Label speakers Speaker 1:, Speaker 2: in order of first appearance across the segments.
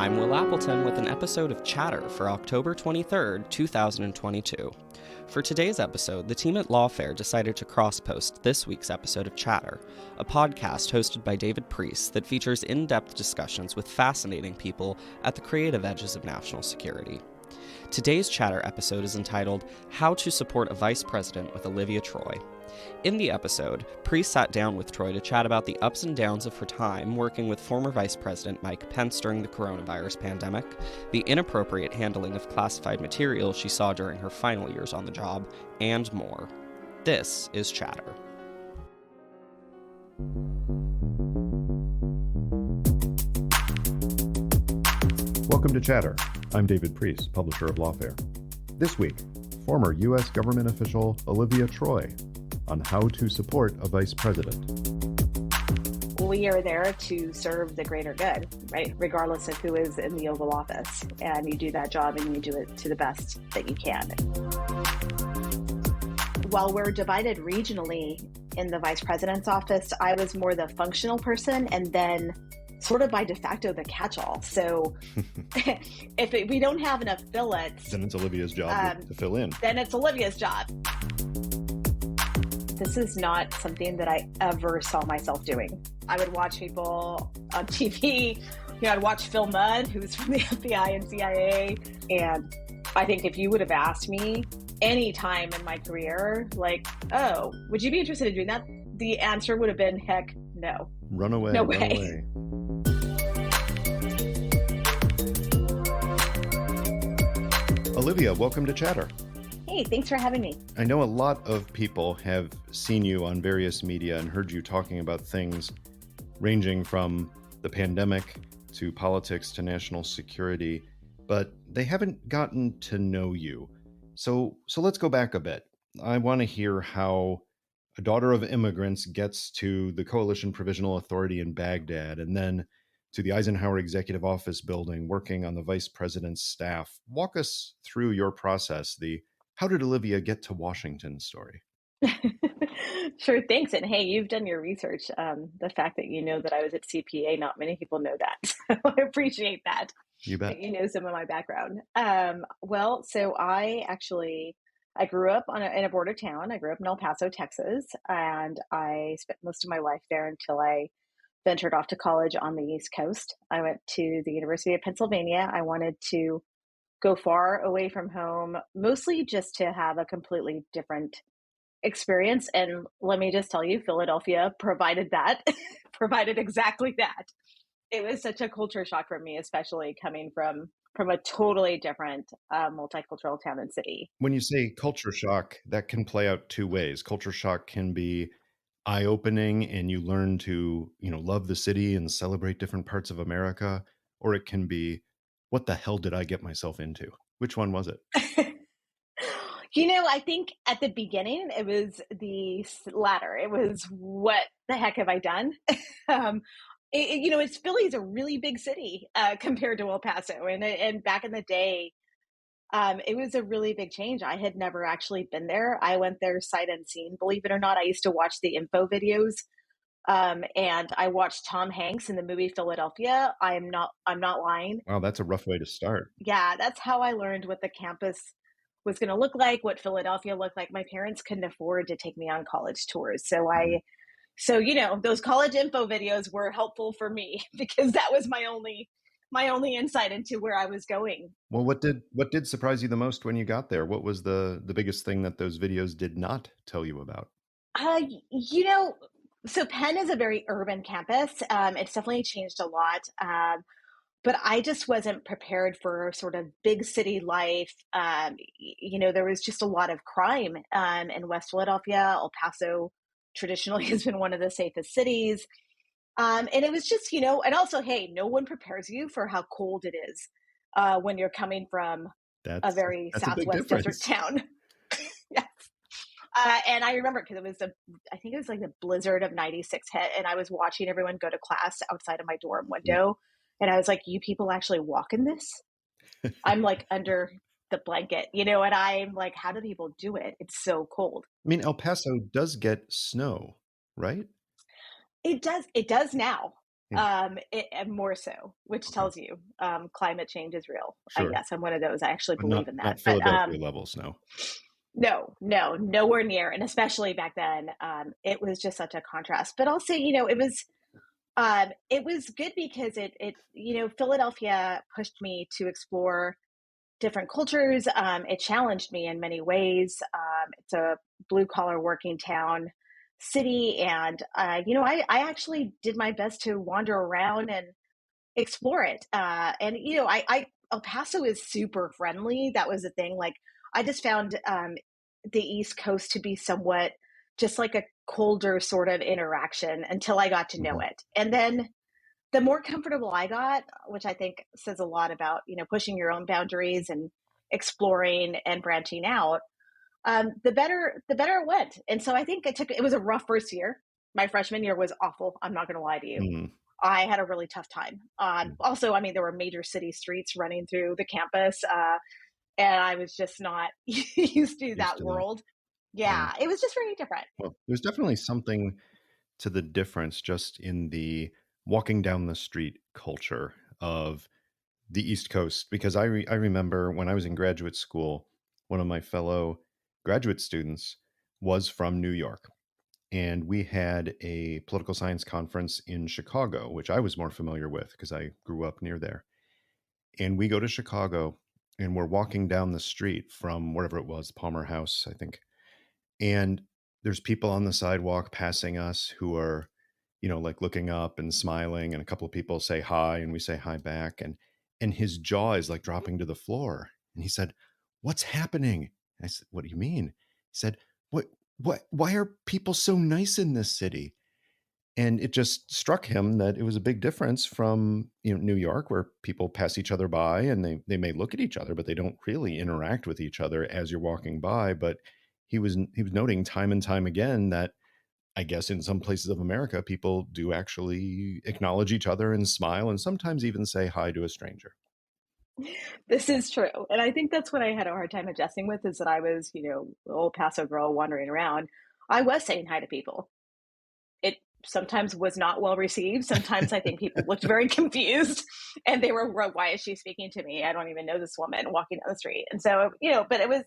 Speaker 1: I'm Will Appleton with an episode of Chatter for October 23rd, 2022. For today's episode, the team at Lawfare decided to cross-post this week's episode of Chatter, a podcast hosted by David Priess that features in-depth discussions with fascinating people at the creative edges of national security. Today's Chatter episode is entitled, How to Support a Vice President with Olivia Troye. In the episode, Priess sat down with Troye to chat about the ups and downs of her time working with former Vice President Mike Pence during the coronavirus pandemic, the inappropriate handling of classified material she saw during her final years on the job, and more. This is Chatter.
Speaker 2: Welcome to Chatter. I'm David Priess, publisher of Lawfare. This week, former U.S. government official Olivia Troye on how to support a vice president.
Speaker 3: We are there to serve the greater good, right? Regardless of who is in the Oval Office. And you do that job and you do it to the best that you can. While we're divided regionally in the vice president's office, I was more the functional person and then sort of by de facto the catch-all. So if we don't have enough billets,
Speaker 2: then it's Olivia's job to fill in.
Speaker 3: Then it's Olivia's job. This is not something that I ever saw myself doing. I would watch people on TV. I'd watch Phil Mudd, who's from the FBI and CIA. And I think if you would have asked me any time in my career, like, oh, would you be interested in doing that? The answer would have been, heck, no.
Speaker 2: Run away.
Speaker 3: No
Speaker 2: way.
Speaker 3: Run away.
Speaker 2: Olivia, welcome to Chatter.
Speaker 3: Hey, thanks for having me.
Speaker 2: I know a lot of people have seen you on various media and heard you talking about things ranging from the pandemic to politics to national security, but they haven't gotten to know you. So let's go back a bit. I want to hear how a daughter of immigrants gets to the Coalition Provisional Authority in Baghdad and then to the Eisenhower Executive Office building working on the vice president's staff. Walk us through your process, the how did Olivia get to Washington story?
Speaker 3: Sure, thanks. And hey, you've done your research. The fact that you know that I was at CPA, not many people know that. So I appreciate that.
Speaker 2: You bet.
Speaker 3: You know some of my background. So I grew up in a border town. I grew up in El Paso, Texas, and I spent most of my life there until I ventured off to college on the East Coast. I went to the University of Pennsylvania. I wanted to go far away from home, mostly just to have a completely different experience. And let me just tell you, Philadelphia provided exactly that. It was such a culture shock for me, especially coming from a totally different multicultural town and city.
Speaker 2: When you say culture shock, that can play out two ways. Culture shock can be eye-opening and you learn to, love the city and celebrate different parts of America, or it can be, what the hell did I get myself into? Which one was it?
Speaker 3: I think at the beginning, it was the latter. It was, what the heck have I done? Philly's a really big city compared to El Paso. And back in the day, it was a really big change. I had never actually been there. I went there sight unseen. Believe it or not, I used to watch the info videos. And I watched Tom Hanks in the movie Philadelphia. I'm not lying.
Speaker 2: Wow, that's a rough way to start.
Speaker 3: Yeah, that's how I learned what the campus was going to look like, what Philadelphia looked like. My parents couldn't afford to take me on college tours. So those college info videos were helpful for me because that was my only insight into where I was going.
Speaker 2: Well, what did surprise you the most when you got there? What was the biggest thing that those videos did not tell you about?
Speaker 3: So Penn is a very urban campus. It's definitely changed a lot. But I just wasn't prepared for sort of big city life. There was just a lot of crime in West Philadelphia. El Paso traditionally has been one of the safest cities. And it was just, and also, hey, no one prepares you for how cold it is when you're coming from a very Southwest desert town. Yes. And I remember because I think it was like the blizzard of 96 hit, and I was watching everyone go to class outside of my dorm window. And I was like, you people actually walk in this? I'm like under the blanket, and I'm like, how do people do it? It's so cold.
Speaker 2: I mean, El Paso does get snow, right?
Speaker 3: It does now. And more so, which
Speaker 2: Okay.
Speaker 3: tells you climate change is real.
Speaker 2: Sure.
Speaker 3: Yes, I'm one of those. I actually
Speaker 2: But
Speaker 3: believe in
Speaker 2: not
Speaker 3: that. But
Speaker 2: Philadelphia levels, no.
Speaker 3: no, no, nowhere near. And especially back then, it was just such a contrast. But I'll say, it was good because Philadelphia pushed me to explore different cultures. It challenged me in many ways. It's a blue collar working town city. And, I actually did my best to wander around and explore it. El Paso is super friendly. That was the thing. Like, I just found the East Coast to be somewhat just like a colder sort of interaction until I got to know
Speaker 2: Mhm.
Speaker 3: it. And then the more comfortable I got, which I think says a lot about, pushing your own boundaries and exploring and branching out, the better it went. And so I think it was a rough first year. My freshman year was awful. I'm not going to lie to you.
Speaker 2: Mm.
Speaker 3: I had a really tough time. Also, I mean, there were major city streets running through the campus, and I was just not used to
Speaker 2: Used
Speaker 3: that
Speaker 2: to that.
Speaker 3: world.
Speaker 2: Yeah.
Speaker 3: Yeah, it was just very different.
Speaker 2: Well, there's definitely something to the difference just in the walking down the street culture of the East Coast, because I remember when I was in graduate school, one of my fellow graduate students was from New York, and we had a political science conference in Chicago, which I was more familiar with because I grew up near there. And we go to Chicago, and we're walking down the street from wherever it was, Palmer House, I think, and there's people on the sidewalk passing us who are, like looking up and smiling, and a couple of people say hi, and we say hi back, and his jaw is like dropping to the floor. And he said, "What's happening?" I said, "What do you mean?" He said, "What why are people so nice in this city?" And it just struck him that it was a big difference from, New York, where people pass each other by and they may look at each other, but they don't really interact with each other as you're walking by. But he was noting time and time again that I guess in some places of America, people do actually acknowledge each other and smile and sometimes even say hi to a stranger.
Speaker 3: This is true. And I think that's what I had a hard time adjusting with is that I was, the old Paso girl wandering around. I was saying hi to people. It sometimes was not well received. Sometimes I think people looked very confused and they were, why is she speaking to me? I don't even know this woman walking down the street. And so, but it was,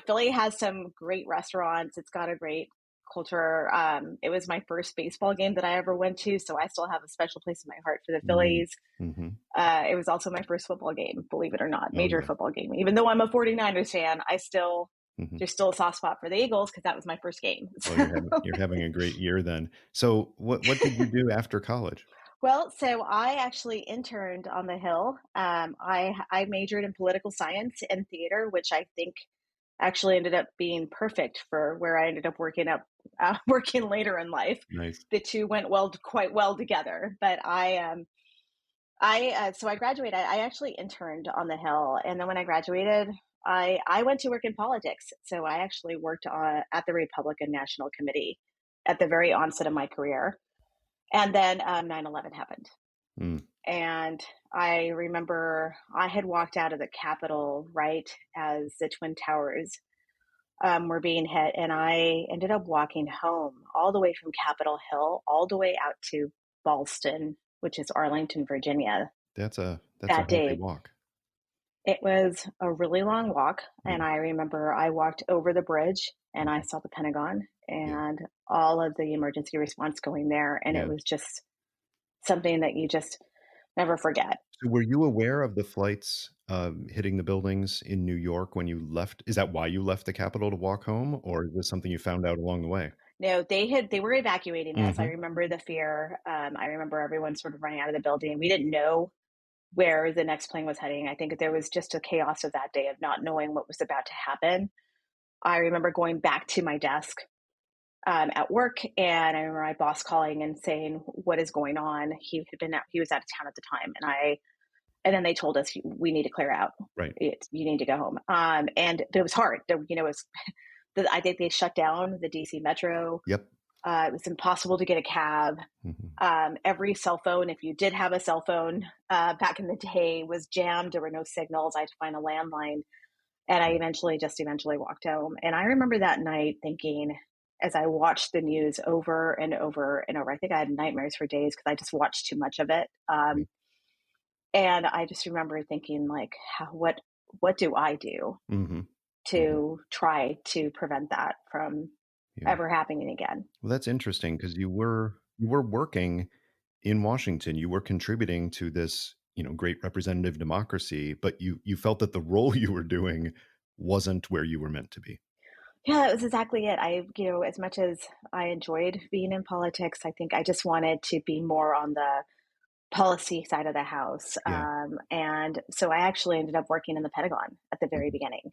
Speaker 3: Philly has some great restaurants. It's got a great culture. It was my first baseball game that I ever went to. So I still have a special place in my heart for the Phillies.
Speaker 2: Mm-hmm.
Speaker 3: It was also my first football game, believe it or not,
Speaker 2: Oh,
Speaker 3: major
Speaker 2: yeah.
Speaker 3: football game. Even though I'm a 49ers fan,
Speaker 2: Mm-hmm.
Speaker 3: there's still a soft spot for the Eagles because that was my first game.
Speaker 2: Well, you're having a great year then. So what did you do after college?
Speaker 3: Well, so I actually interned on the Hill. I majored in political science and theater, which I think actually ended up being perfect for where I ended up working later in life.
Speaker 2: Nice.
Speaker 3: The two went quite well together. But so I graduated. I actually interned on the Hill, and then when I graduated, I went to work in politics. So I actually worked at the Republican National Committee at the very onset of my career, and then 9/11 happened.
Speaker 2: Mm.
Speaker 3: And I remember I had walked out of the Capitol right as the Twin Towers were being hit, and I ended up walking home all the way from Capitol Hill, all the way out to Ballston, which is Arlington, Virginia.
Speaker 2: That's a
Speaker 3: That
Speaker 2: healthy
Speaker 3: day,
Speaker 2: walk.
Speaker 3: it was a really long walk, and
Speaker 2: Yeah.
Speaker 3: I remember I walked over the bridge and I
Speaker 2: Mhm.
Speaker 3: saw the Pentagon
Speaker 2: Yeah.
Speaker 3: and all of the emergency response going there, and it
Speaker 2: Yeah.
Speaker 3: was just something that you just never forget.
Speaker 2: So were you aware of the flights hitting the buildings in New York when you left? Is that why you left the Capitol to walk home, or is this something you found out along the way?
Speaker 3: No, they were evacuating us. I
Speaker 2: Mm-hmm.
Speaker 3: remember the fear. I remember everyone sort of running out of the building. We didn't know where the next plane was heading. I think there was just a chaos of that day of not knowing what was about to happen. I remember going back to my desk at work, and I remember my boss calling and saying, "What is going on?" He was out of town at the time, and then they told us we need to clear out.
Speaker 2: Right.
Speaker 3: You need to go home. And it was hard. I think they shut down the DC Metro.
Speaker 2: Yep.
Speaker 3: It was impossible to get a cab.
Speaker 2: Mm-hmm.
Speaker 3: Every cell phone, if you did have a cell phone back in the day, was jammed. There were no signals. I had to find a landline. And I eventually walked home. And I remember that night thinking, as I watched the news over and over and over. I think I had nightmares for days because I just watched too much of it. And I just remember thinking, like, what do I do
Speaker 2: Mm-hmm.
Speaker 3: to try to prevent that from ever happening again?
Speaker 2: Well, that's interesting because you were working in Washington. You were contributing to this, great representative democracy, but you felt that the role you were doing wasn't where you were meant to be.
Speaker 3: Yeah, that was exactly it. As much as I enjoyed being in politics, I think I just wanted to be more on the policy side of the house.
Speaker 2: Yeah.
Speaker 3: And so I actually ended up working in the Pentagon at the very
Speaker 2: Mhm.
Speaker 3: beginning.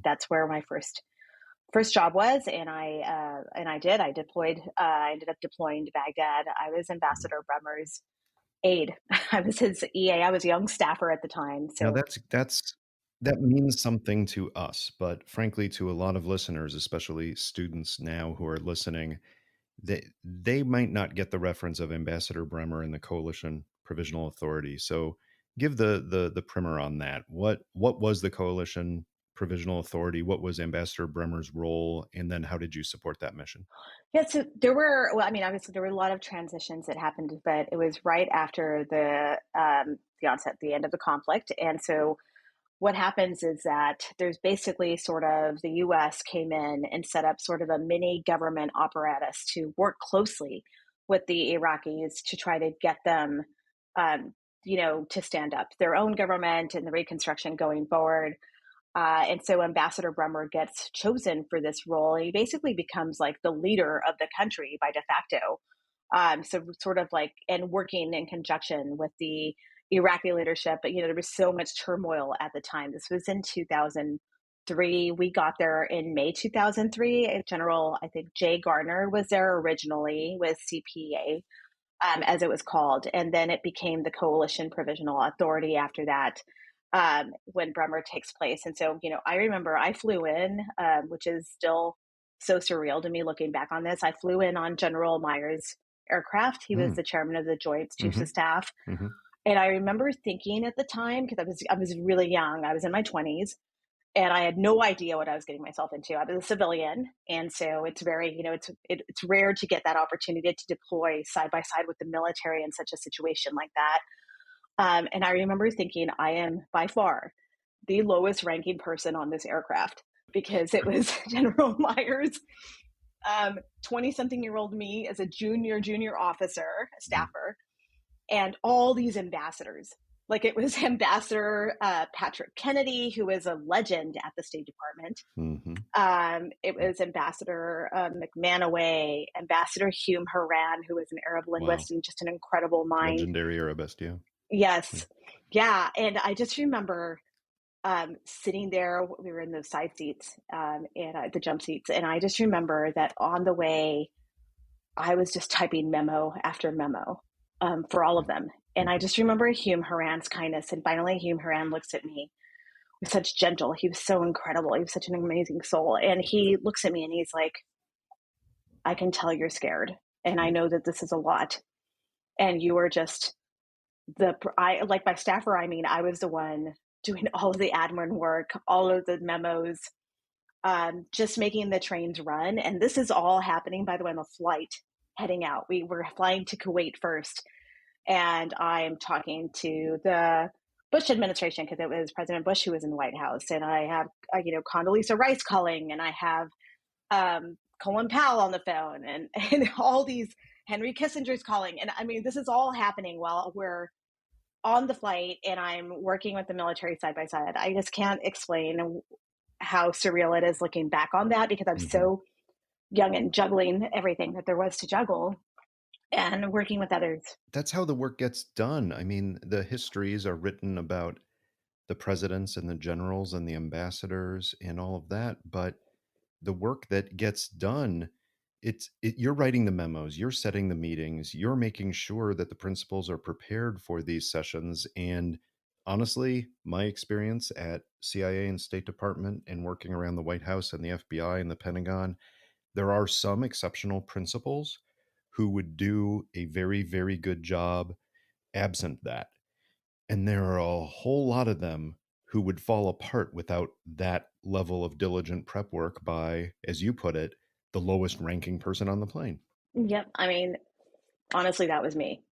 Speaker 3: That's where my first job was, and I deployed. I ended up deploying to Baghdad. I was Ambassador Bremer's aide. I was his EA. I was a young staffer at the time.
Speaker 2: Now
Speaker 3: So
Speaker 2: that means something to us, but frankly, to a lot of listeners, especially students now who are listening, they might not get the reference of Ambassador Bremer and the Coalition Provisional Authority. So give the primer on that. What was the Coalition Provisional Authority? What was Ambassador Bremer's role? And then how did you support that mission?
Speaker 3: yeah, so well, I mean, obviously there were a lot of transitions that happened, but it was right after the end of the conflict, and so what happens is that there's basically sort of the US came in and set up sort of a mini government apparatus to work closely with the Iraqis to try to get them, um, to stand up their own government and the reconstruction going forward. And so Ambassador Bremer gets chosen for this role. He basically becomes like the leader of the country by de facto. So sort of like, and working in conjunction with the Iraqi leadership. But there was so much turmoil at the time. This was in 2003. We got there in May 2003. General, I think Jay Garner was there originally with CPA, as it was called, and then it became the Coalition Provisional Authority after that. When Bremer takes place. And so, I remember I flew in, which is still so surreal to me looking back on this. I flew in on General Myers' aircraft. He was the chairman of the Joint Chiefs of Staff.
Speaker 2: Mm-hmm.
Speaker 3: And I remember thinking at the time, because I was really young, I was in my 20s, and I had no idea what I was getting myself into. I was a civilian, and so it's very, it's rare to get that opportunity to deploy side by side with the military in such a situation like that. And I remember thinking, I am by far the lowest ranking person on this aircraft because it was General Myers, 20 something year old me as a junior officer, staffer, and all these ambassadors. Like it was Ambassador Patrick Kennedy, who is a legend at the State Department.
Speaker 2: Mm-hmm.
Speaker 3: It was Ambassador McManaway, Ambassador Hume Haran, who was an Arab linguist and just an incredible mind.
Speaker 2: Legendary Arabist, yeah.
Speaker 3: Yes. Yeah. And I just remember sitting there, we were in those side seats and the jump seats. And I just remember that on the way, I was just typing memo after memo for all of them. And I just remember Hume Haran's kindness. And finally, Hume Haran looks at me with such gentle, he was so incredible. He was such an amazing soul. And he looks at me and he's like, I can tell you're scared. And I know that this is a lot. And you are just like my staffer, I mean, I was the one doing all of the admin work, all of the memos, just making the trains run. And this is all happening, by the way, on the flight heading out. We were flying to Kuwait first. And I'm talking to the Bush administration because it was President Bush who was in the White House. And I have, Condoleezza Rice calling, and I have Colin Powell on the phone, and all these Henry Kissinger's calling. And I mean, this is all happening while we're on the flight and I'm working with the military side by side. I just can't explain how surreal it is looking back on that because I'm so young and juggling everything that there was to juggle and working with others.
Speaker 2: That's how the work gets done. I mean, the histories are written about the presidents and the generals and the ambassadors and all of that, but the work that gets done, you're writing the memos, you're setting the meetings, you're making sure that the principals are prepared for these sessions. And honestly, my experience at CIA and State Department and working around the White House and the FBI and the Pentagon, there are some exceptional principals who would do a very, very good job absent that. And there are a whole lot of them who would fall apart without that level of diligent prep work by, as you put it, the lowest ranking person on the plane.
Speaker 3: Yep. I mean, honestly, that was me.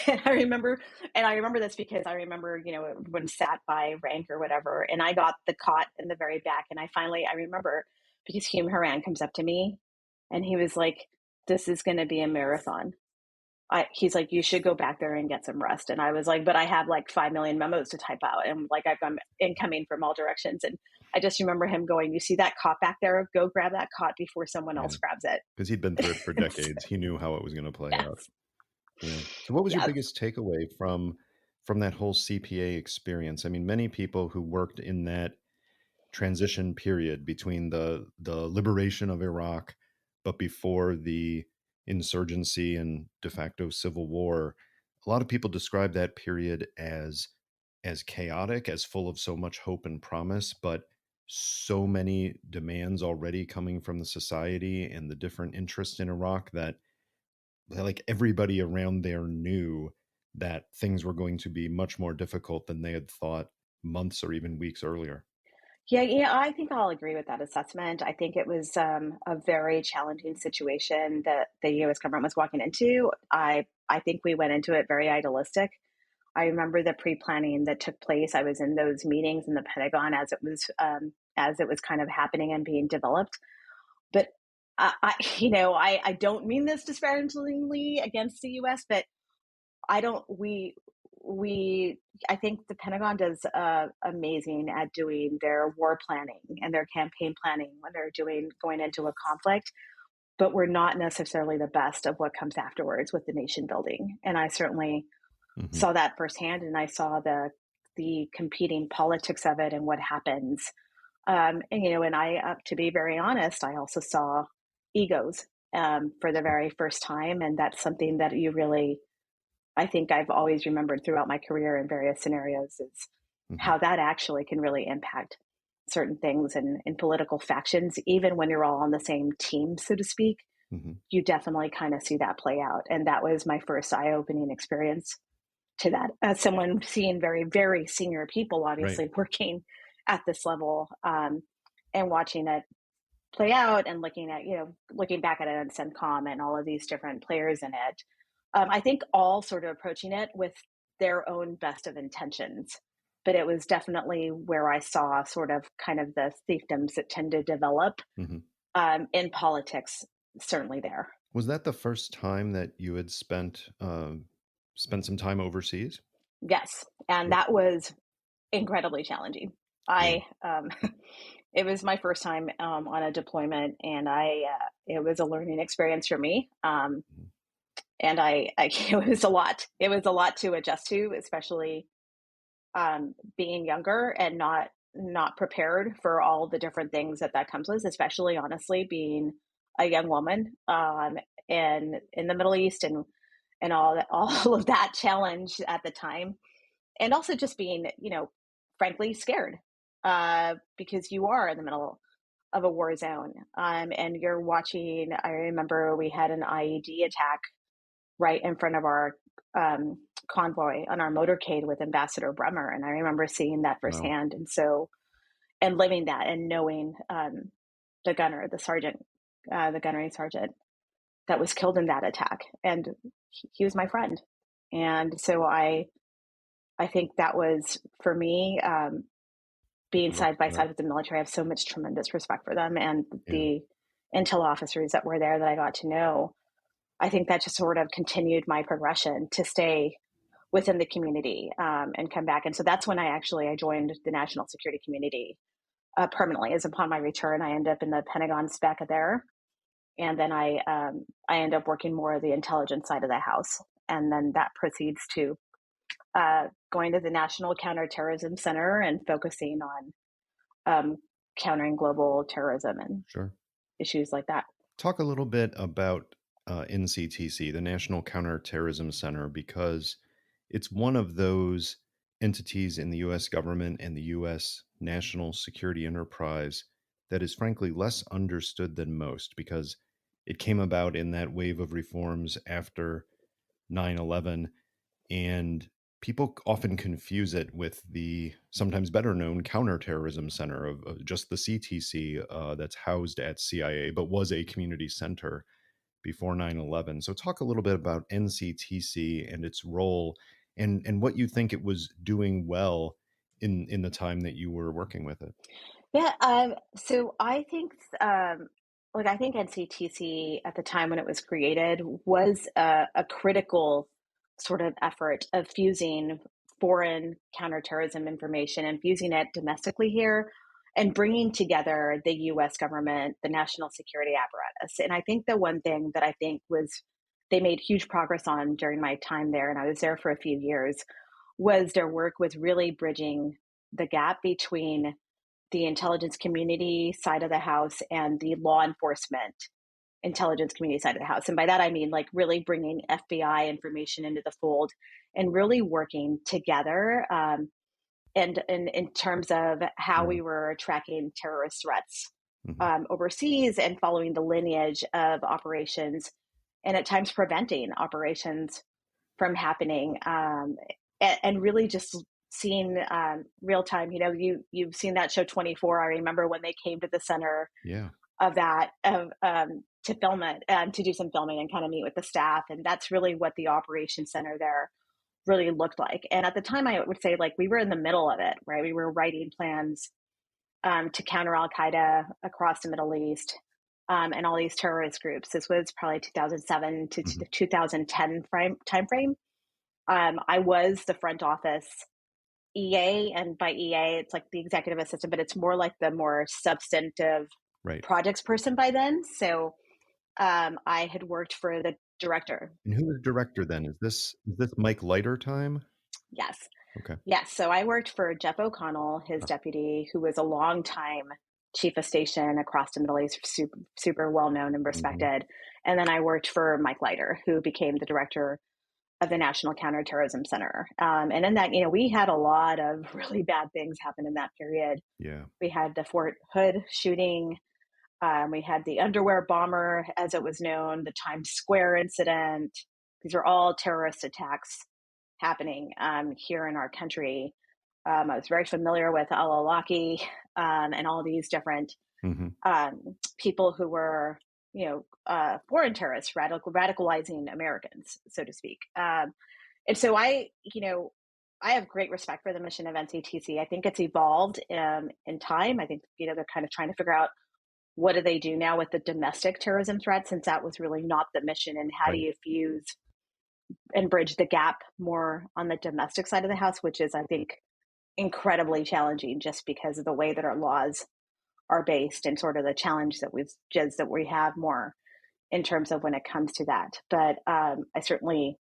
Speaker 3: And I remember this because I remember, when sat by rank or whatever, and I got the cot in the very back. And I remember because Hume Haran comes up to me and he was like, "This is going to be a marathon." He's like, "You should go back there and get some rest." And I was like, "But I have like 5 million memos to type out. And like, I've got incoming from all directions." And I just remember him going, "You see that cot back there? Go grab that cot before someone else grabs it."
Speaker 2: Because he'd been through it for decades. He knew how it was going to play out. Yeah. So what was your biggest takeaway from that whole CPA experience? I mean, many people who worked in that transition period between the liberation of Iraq, but before the insurgency and de facto civil war, a lot of people describe that period as chaotic, as full of so much hope and promise, but so many demands already coming from the society and the different interests in Iraq that like everybody around there knew that things were going to be much more difficult than they had thought months or even weeks earlier.
Speaker 3: Yeah, I think I'll agree with that assessment. I think it was a very challenging situation that the U.S. government was walking into. I think we went into it very idealistic. I remember the pre-planning that took place. I was in those meetings in the Pentagon as it was kind of happening and being developed. But I don't mean this disparagingly against the U.S., but I think the Pentagon does amazing at doing their war planning and their campaign planning when they're going into a conflict, but we're not necessarily the best of what comes afterwards with the nation building. And I certainly saw that firsthand, and I saw the competing politics of it and what happens. And I, to be very honest, I also saw egos for the very first time, and that's something that I think I've always remembered throughout my career in various scenarios is how that actually can really impact certain things in political factions, even when you're all on the same team, so to speak. You definitely kind of see that play out. And that was my first eye-opening experience to that, as someone seeing very, very senior people, obviously working at this level, and watching it play out and looking back at it and CENTCOM and all of these different players in it. I think all sort of approaching it with their own best of intentions, but it was definitely where I saw sort of kind of the fiefdoms that tend to develop in politics, certainly there.
Speaker 2: Was that the first time that you had spent some time overseas?
Speaker 3: Yes, and that was incredibly challenging. It was my first time on a deployment, and it was a learning experience for me. And it was a lot. It was a lot to adjust to, especially being younger and not prepared for all the different things that comes with, especially honestly being a young woman and in the Middle East and all of that challenge at the time, and also just being frankly scared because you are in the middle of a war zone and you're watching. I remember we had an IED attack right in front of our convoy on our motorcade with Ambassador Bremer. And I remember seeing that firsthand. Wow. And living that and knowing the gunnery sergeant that was killed in that attack. And he was my friend. And so I think that was, for me, being side by side with the military. I have so much tremendous respect for them and the intel officers that were there that I got to know. I think that just sort of continued my progression to stay within the community and come back. And so that's when I joined the national security community permanently. As upon my return, I ended up in the Pentagon spec there. And then I ended up working more of the intelligence side of the house. And then that proceeds to going to the National Counterterrorism Center and focusing on countering global terrorism and issues like that.
Speaker 2: Talk a little bit about NCTC, the National Counterterrorism Center, because it's one of those entities in the U.S. government and the U.S. national security enterprise that is frankly less understood than most, because it came about in that wave of reforms after 9/11, and people often confuse it with the sometimes better known Counterterrorism Center of just the CTC that's housed at CIA, but was a community center before 9/11. So talk a little bit about NCTC and its role and what you think it was doing well in the time that you were working with it.
Speaker 3: Yeah, so I think NCTC at the time when it was created was a critical sort of effort of fusing foreign counterterrorism information and fusing it domestically here and bringing together the US government, the national security apparatus. And I think the one thing that I think was they made huge progress on during my time there, and I was there for a few years, was their work with really bridging the gap between the intelligence community side of the house and the law enforcement intelligence community side of the house. And by that, I mean like really bringing FBI information into the fold and really working together. And in terms of how we were tracking terrorist threats overseas and following the lineage of operations and at times preventing operations from happening and really just seeing real time. You've seen that show 24. I remember when they came to the center of that to film it and to do some filming and kind of meet with the staff, and that's really what the operations center there really looked like. And at the time, I would say like we were in the middle of it, right? We were writing plans to counter Al Qaeda across the Middle East and all these terrorist groups. This was probably 2007 to 2010 timeframe. I was the front office EA, and by EA, it's like the executive assistant, but it's more like the more substantive projects person by then. So I had worked for the director.
Speaker 2: And who was director then? Is this Mike Leiter time?
Speaker 3: Yes.
Speaker 2: Okay.
Speaker 3: Yes. So I worked for Jeff O'Connell, his deputy, who was a long time chief of station across the Middle East, super well known and respected. And then I worked for Mike Leiter, who became the director of the National Counterterrorism Center. And in that, we had a lot of really bad things happen in that period.
Speaker 2: Yeah.
Speaker 3: We had the Fort Hood shooting. We had the underwear bomber, as it was known, the Times Square incident. These are all terrorist attacks happening here in our country. I was very familiar with al-Awlaki and all these different people who were, foreign terrorists, radicalizing Americans, so to speak. And so I have great respect for the mission of NCTC. I think it's evolved in time. I think, they're kind of trying to figure out what do they do now with the domestic terrorism threat, since that was really not the mission. And how do you fuse and bridge the gap more on the domestic side of the house, which is, I think, incredibly challenging just because of the way that our laws are based and sort of the challenge that we have more in terms of when it comes to that. But I certainly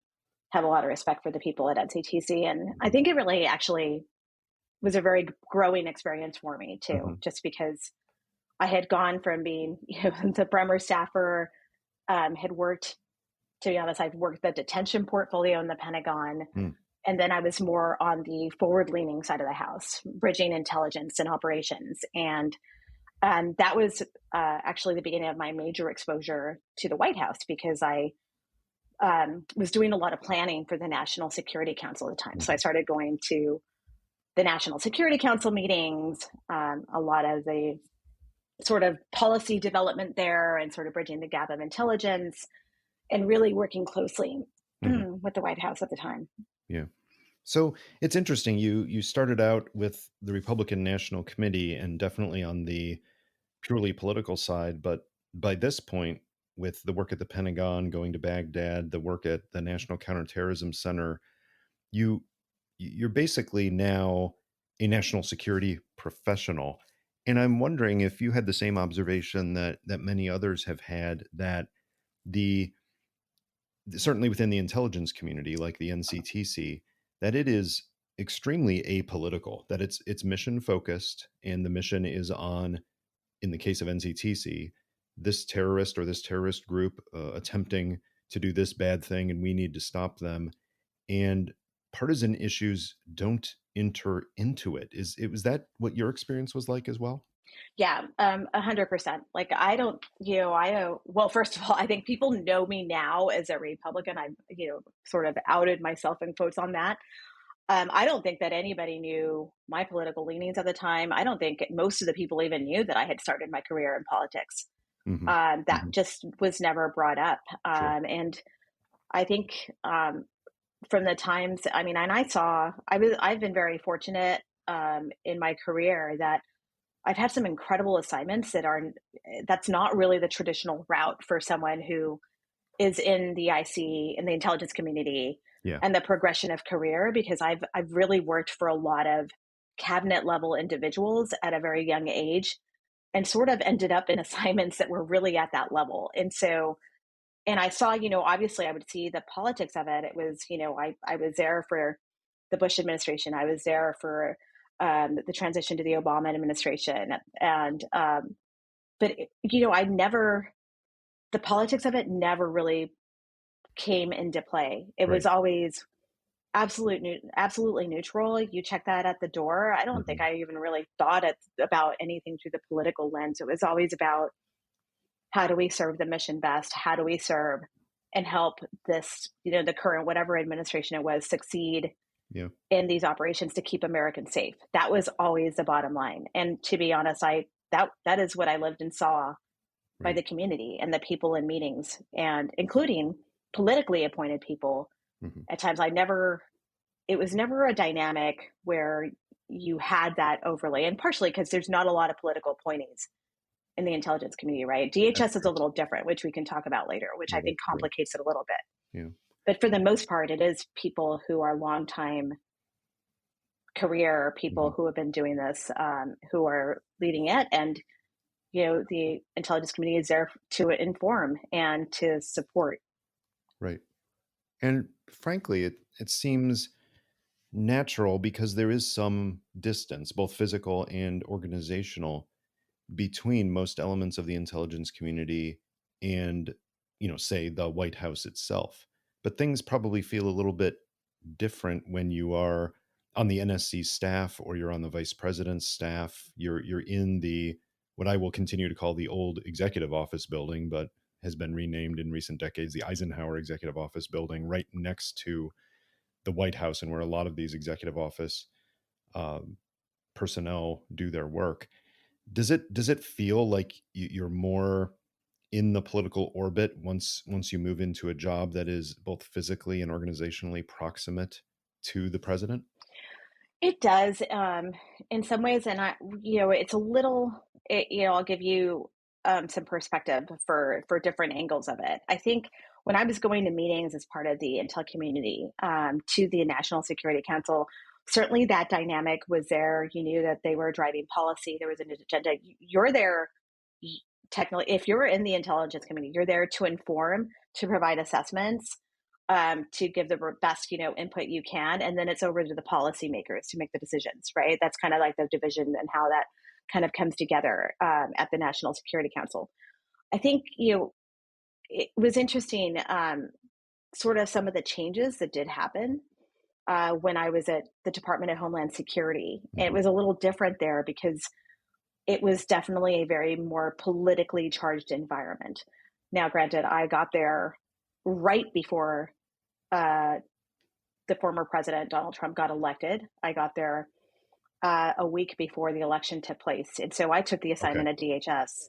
Speaker 3: have a lot of respect for the people at NCTC. And I think it really actually was a very growing experience for me too, just because I had gone from being the Bremer staffer, had worked, to be honest, I've worked the detention portfolio in the Pentagon. And then I was more on the forward-leaning side of the house, bridging intelligence and operations. And that was actually the beginning of my major exposure to the White House, because I was doing a lot of planning for the National Security Council at the time. So I started going to the National Security Council meetings, a lot of the sort of policy development there and sort of bridging the gap of intelligence and really working closely with the White House at the time.
Speaker 2: Yeah. So it's interesting. You started out with the Republican National Committee and definitely on the purely political side, but by this point, with the work at the Pentagon, going to Baghdad, the work at the National Counterterrorism Center, you're basically now a national security professional. And I'm wondering if you had the same observation that many others have had, that certainly within the intelligence community, like the NCTC, that it is extremely apolitical, that it's mission focused, and the mission is on, in the case of NCTC, this terrorist or this terrorist group attempting to do this bad thing, and we need to stop them. And partisan issues don't enter into it. Was that what your experience was like as well?
Speaker 3: Yeah, 100%. Like, I don't, well, first of all, I think people know me now as a Republican. I, sort of outed myself in quotes on that. I don't think that anybody knew my political leanings at the time. I don't think most of the people even knew that I had started my career in politics.
Speaker 2: Mm-hmm.
Speaker 3: That
Speaker 2: Mm-hmm.
Speaker 3: just was never brought up.
Speaker 2: Sure.
Speaker 3: And I think from the times, I mean, and I've been very fortunate in my career that I've had some incredible assignments that's not really the traditional route for someone who is in the IC, in the intelligence community,
Speaker 2: Yeah.
Speaker 3: and the progression of career, because I've really worked for a lot of cabinet level individuals at a very young age and sort of ended up in assignments that were really at that level. And so, and I saw, obviously I would see the politics of it. It was, I was there for the Bush administration. I was there for the transition to the Obama administration. And, but, the politics of it never really came into play. It was always absolutely neutral. You check that at the door. I don't think I even really thought about anything through the political lens. It was always about, how do we serve the mission best? How do we serve and help this, the current, whatever administration it was, succeed in these operations to keep Americans safe? That was always the bottom line. And to be honest, that is what I lived and saw by the community and the people in meetings, and including politically appointed people. At times it was never a dynamic where you had that overlay, and partially because there's not a lot of political appointees in the intelligence community, right? DHS is a little different, which we can talk about later, which I think complicates it a little bit.
Speaker 2: Yeah.
Speaker 3: But for the most part, it is people who are longtime career people who have been doing this, who are leading it. And, the intelligence community is there to inform and to support.
Speaker 2: Right. And frankly, it seems natural because there is some distance, both physical and organizational, between most elements of the intelligence community and, say, the White House itself. But things probably feel a little bit different when you are on the NSC staff or you're on the vice president's staff. You're in what I will continue to call the old executive office building, but has been renamed in recent decades, the Eisenhower Executive Office building, right next to the White House, and where a lot of these executive office personnel do their work. Does it feel like you're more in the political orbit once you move into a job that is both physically and organizationally proximate to the president?
Speaker 3: It does, in some ways, and it's a little. I'll give you some perspective for different angles of it. I think when I was going to meetings as part of the intel community to the National Security Council, certainly that dynamic was there. You knew that they were driving policy. There was an agenda. You're there, technically, if you're in the intelligence community, you're there to inform, to provide assessments, to give the best, input you can. And then it's over to the policymakers to make the decisions, right? That's kind of like the division and how that kind of comes together at the National Security Council. I think, it was interesting, sort of some of the changes that did happen when I was at the Department of Homeland Security. And it was a little different there because it was definitely a very more politically charged environment. Now, granted, I got there right before the former president, Donald Trump, got elected. I got there a week before the election took place. And so I took the assignment at DHS,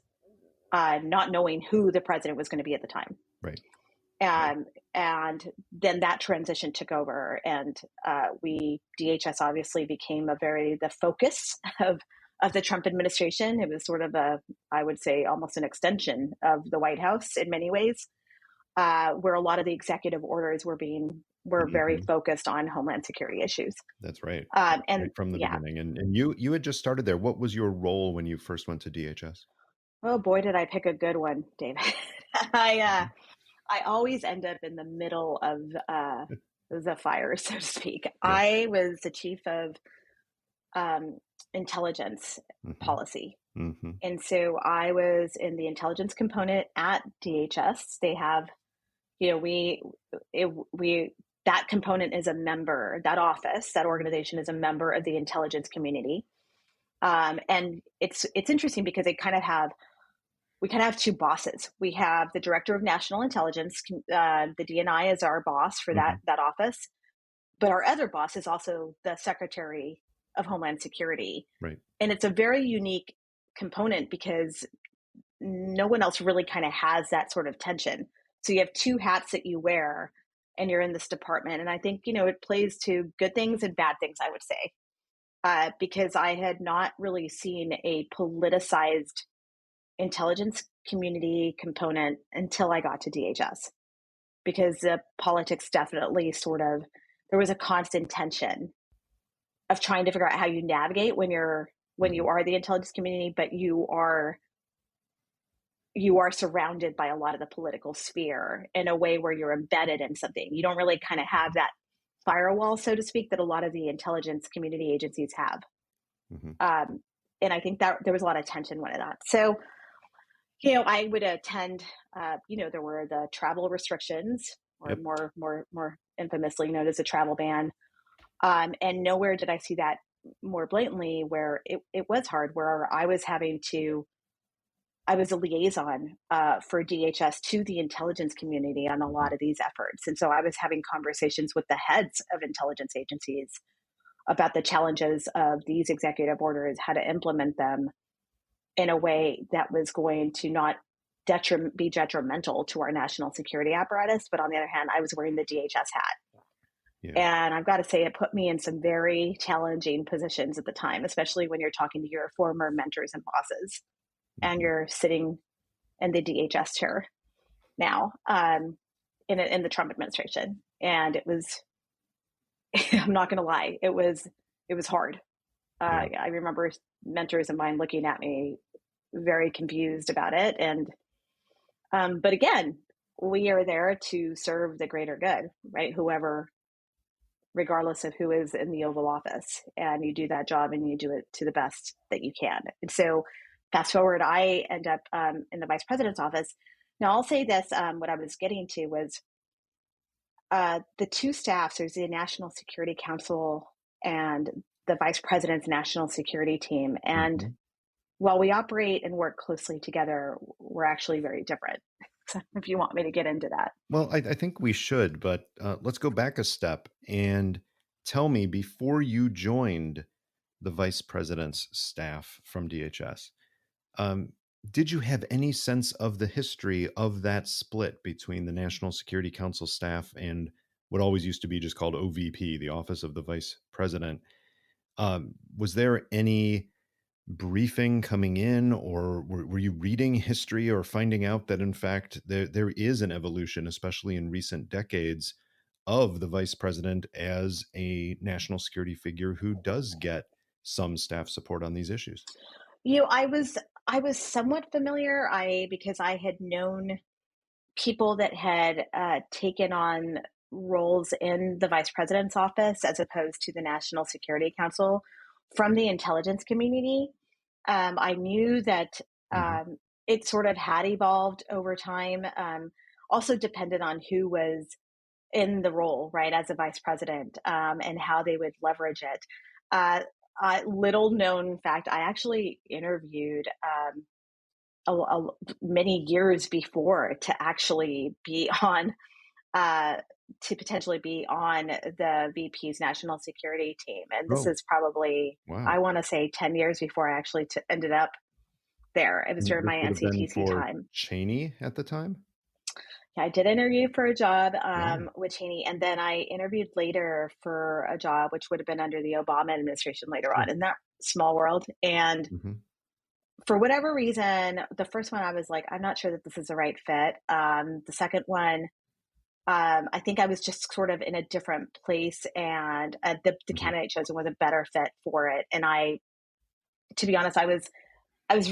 Speaker 3: not knowing who the president was going to be at the time.
Speaker 2: Right.
Speaker 3: And then that transition took over, and DHS obviously became the focus of the Trump administration. It was sort of I would say almost an extension of the White House in many ways, where a lot of the executive orders were very focused on Homeland Security issues.
Speaker 2: That's right.
Speaker 3: And
Speaker 2: right from the beginning. And you had just started there. What was your role when you first went to DHS?
Speaker 3: Oh boy, did I pick a good one, David. I always end up in the middle of the fire, so to speak. Yeah. I was the chief of intelligence policy. And so I was in the intelligence component at DHS. They have, that component is a member, that office, that organization is a member of the intelligence community. And it's interesting because we kind of have two bosses. We have the Director of National Intelligence. The DNI is our boss for that office. but our other boss is also the Secretary of Homeland Security.
Speaker 2: Right.
Speaker 3: And it's a very unique component because no one else really kind of has that sort of tension. So you have two hats that you wear and you're in this department. And I think, it plays to good things and bad things, I would say, because I had not really seen a politicized intelligence community component until I got to DHS, because the politics definitely there was a constant tension of trying to figure out how you navigate when you are the intelligence community, but you are surrounded by a lot of the political sphere in a way where you're embedded in something. You don't really kind of have that firewall, so to speak, that a lot of the intelligence community agencies have. And I think that there was a lot of tension with that. So, I would attend, there were the travel restrictions, or more infamously known as a travel ban. And nowhere did I see that more blatantly where it was hard, where I was a liaison for DHS to the intelligence community on a lot of these efforts. And so I was having conversations with the heads of intelligence agencies about the challenges of these executive orders, how to implement them in a way that was going to not be detrimental to our national security apparatus. But on the other hand, I was wearing the DHS hat. Yeah. And I've got to say, it put me in some very challenging positions at the time, especially when you're talking to your former mentors and bosses, and you're sitting in the DHS chair now in the Trump administration. And it was, I'm not going to lie, it was hard. I remember mentors of mine looking at me very confused about it. And, but again, we are there to serve the greater good, right? Regardless of who is in the Oval Office, and you do that job and you do it to the best that you can. And so fast forward, I end up in the Vice President's office. Now I'll say this, what I was getting to was the two staffs, there's the National Security Council and the Vice President's National Security Team. And while we operate and work closely together, we're actually very different. So if you want me to get into that.
Speaker 2: Well, I think we should, but let's go back a step and tell me, before you joined the Vice President's staff from DHS, did you have any sense of the history of that split between the National Security Council staff and what always used to be just called OVP, the Office of the Vice President? Was there any briefing coming in, or were you reading history or finding out that in fact there is an evolution, especially in recent decades, of the vice president as a national security figure who does get some staff support on these issues?
Speaker 3: I was somewhat familiar, because I had known people that had taken on roles in the vice president's office as opposed to the National Security Council from the intelligence community. I knew that it sort of had evolved over time, also depended on who was in the role, right, as a vice president, and how they would leverage it. Little known fact, I actually interviewed many years before to actually be on, to potentially be on the VP's national security team. And this is probably, I want to say 10 years before I actually ended up there. It was during my NCTC time.
Speaker 2: Cheney at the time?
Speaker 3: Yeah, I did interview for a job with Cheney, and then I interviewed later for a job which would have been under the Obama administration later on. In that small world. And for whatever reason, the first one I was like, I'm not sure that this is the right fit. The second one, I think I was just sort of in a different place, and the candidate chosen was a better fit for it. And to be honest, I was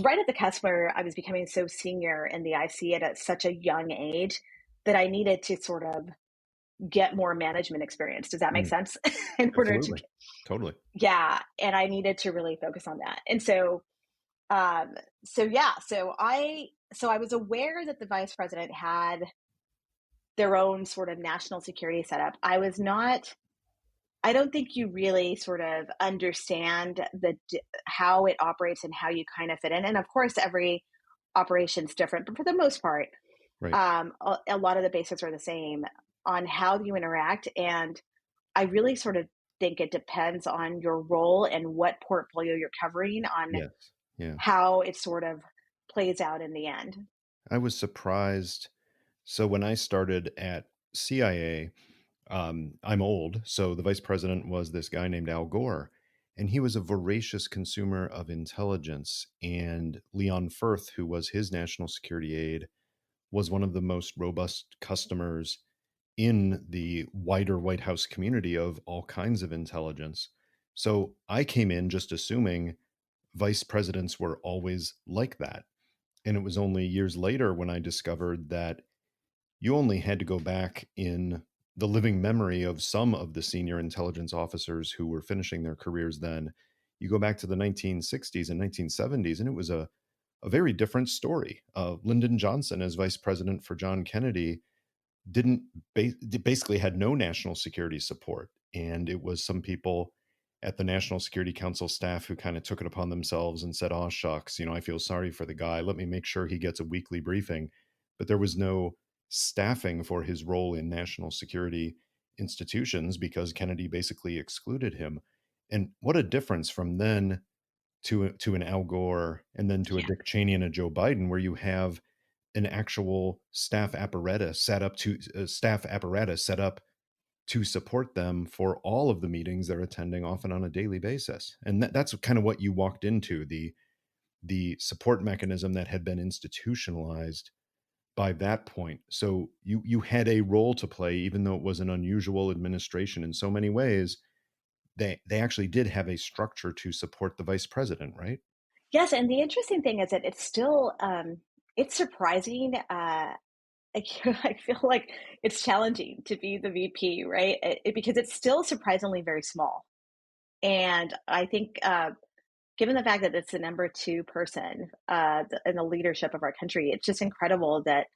Speaker 3: right at the cusp where I was becoming so senior in the IC at such a young age that I needed to sort of get more management experience. Does that make sense? In order to
Speaker 2: totally.
Speaker 3: Yeah. And I needed to really focus on that. And so, I was aware that the vice president had their own sort of national security setup. I don't think you really sort of understand how it operates and how you kind of fit in. And of course, every operation's different, but for the most part, a lot of the basics are the same on how you interact. And I really sort of think it depends on your role and what portfolio you're covering on
Speaker 2: Yes. Yeah.
Speaker 3: how it sort of plays out in the end.
Speaker 2: I was surprised. So when I started at CIA, I'm old, so the vice president was this guy named Al Gore, and he was a voracious consumer of intelligence. And Leon Firth, who was his national security aide, was one of the most robust customers in the wider White House community of all kinds of intelligence. So I came in just assuming vice presidents were always like that. And it was only years later when I discovered that you only had to go back in the living memory of some of the senior intelligence officers who were finishing their careers then. You go back to the 1960s and 1970s, and it was a very different story. Lyndon Johnson, as vice president for John Kennedy, didn't basically had no national security support. And it was some people at the National Security Council staff who kind of took it upon themselves and said, "Oh, shucks, I feel sorry for the guy. Let me make sure he gets a weekly briefing." But there was no staffing for his role in national security institutions because Kennedy basically excluded him. And what a difference from then to an Al Gore and then to a
Speaker 3: Yeah.
Speaker 2: Dick Cheney and a Joe Biden, where you have an actual staff apparatus set up to support them for all of the meetings they're attending, often on a daily basis. And that's kind of what you walked into, the support mechanism that had been institutionalized by that point. So you had a role to play, even though it was an unusual administration in so many ways. They actually did have a structure to support the vice president, right?
Speaker 3: Yes, and the interesting thing is that it's still it's surprising. I feel like it's challenging to be the VP, right? Because it's still surprisingly very small. And I think, given the fact that it's the number two person in the leadership of our country, it's just incredible that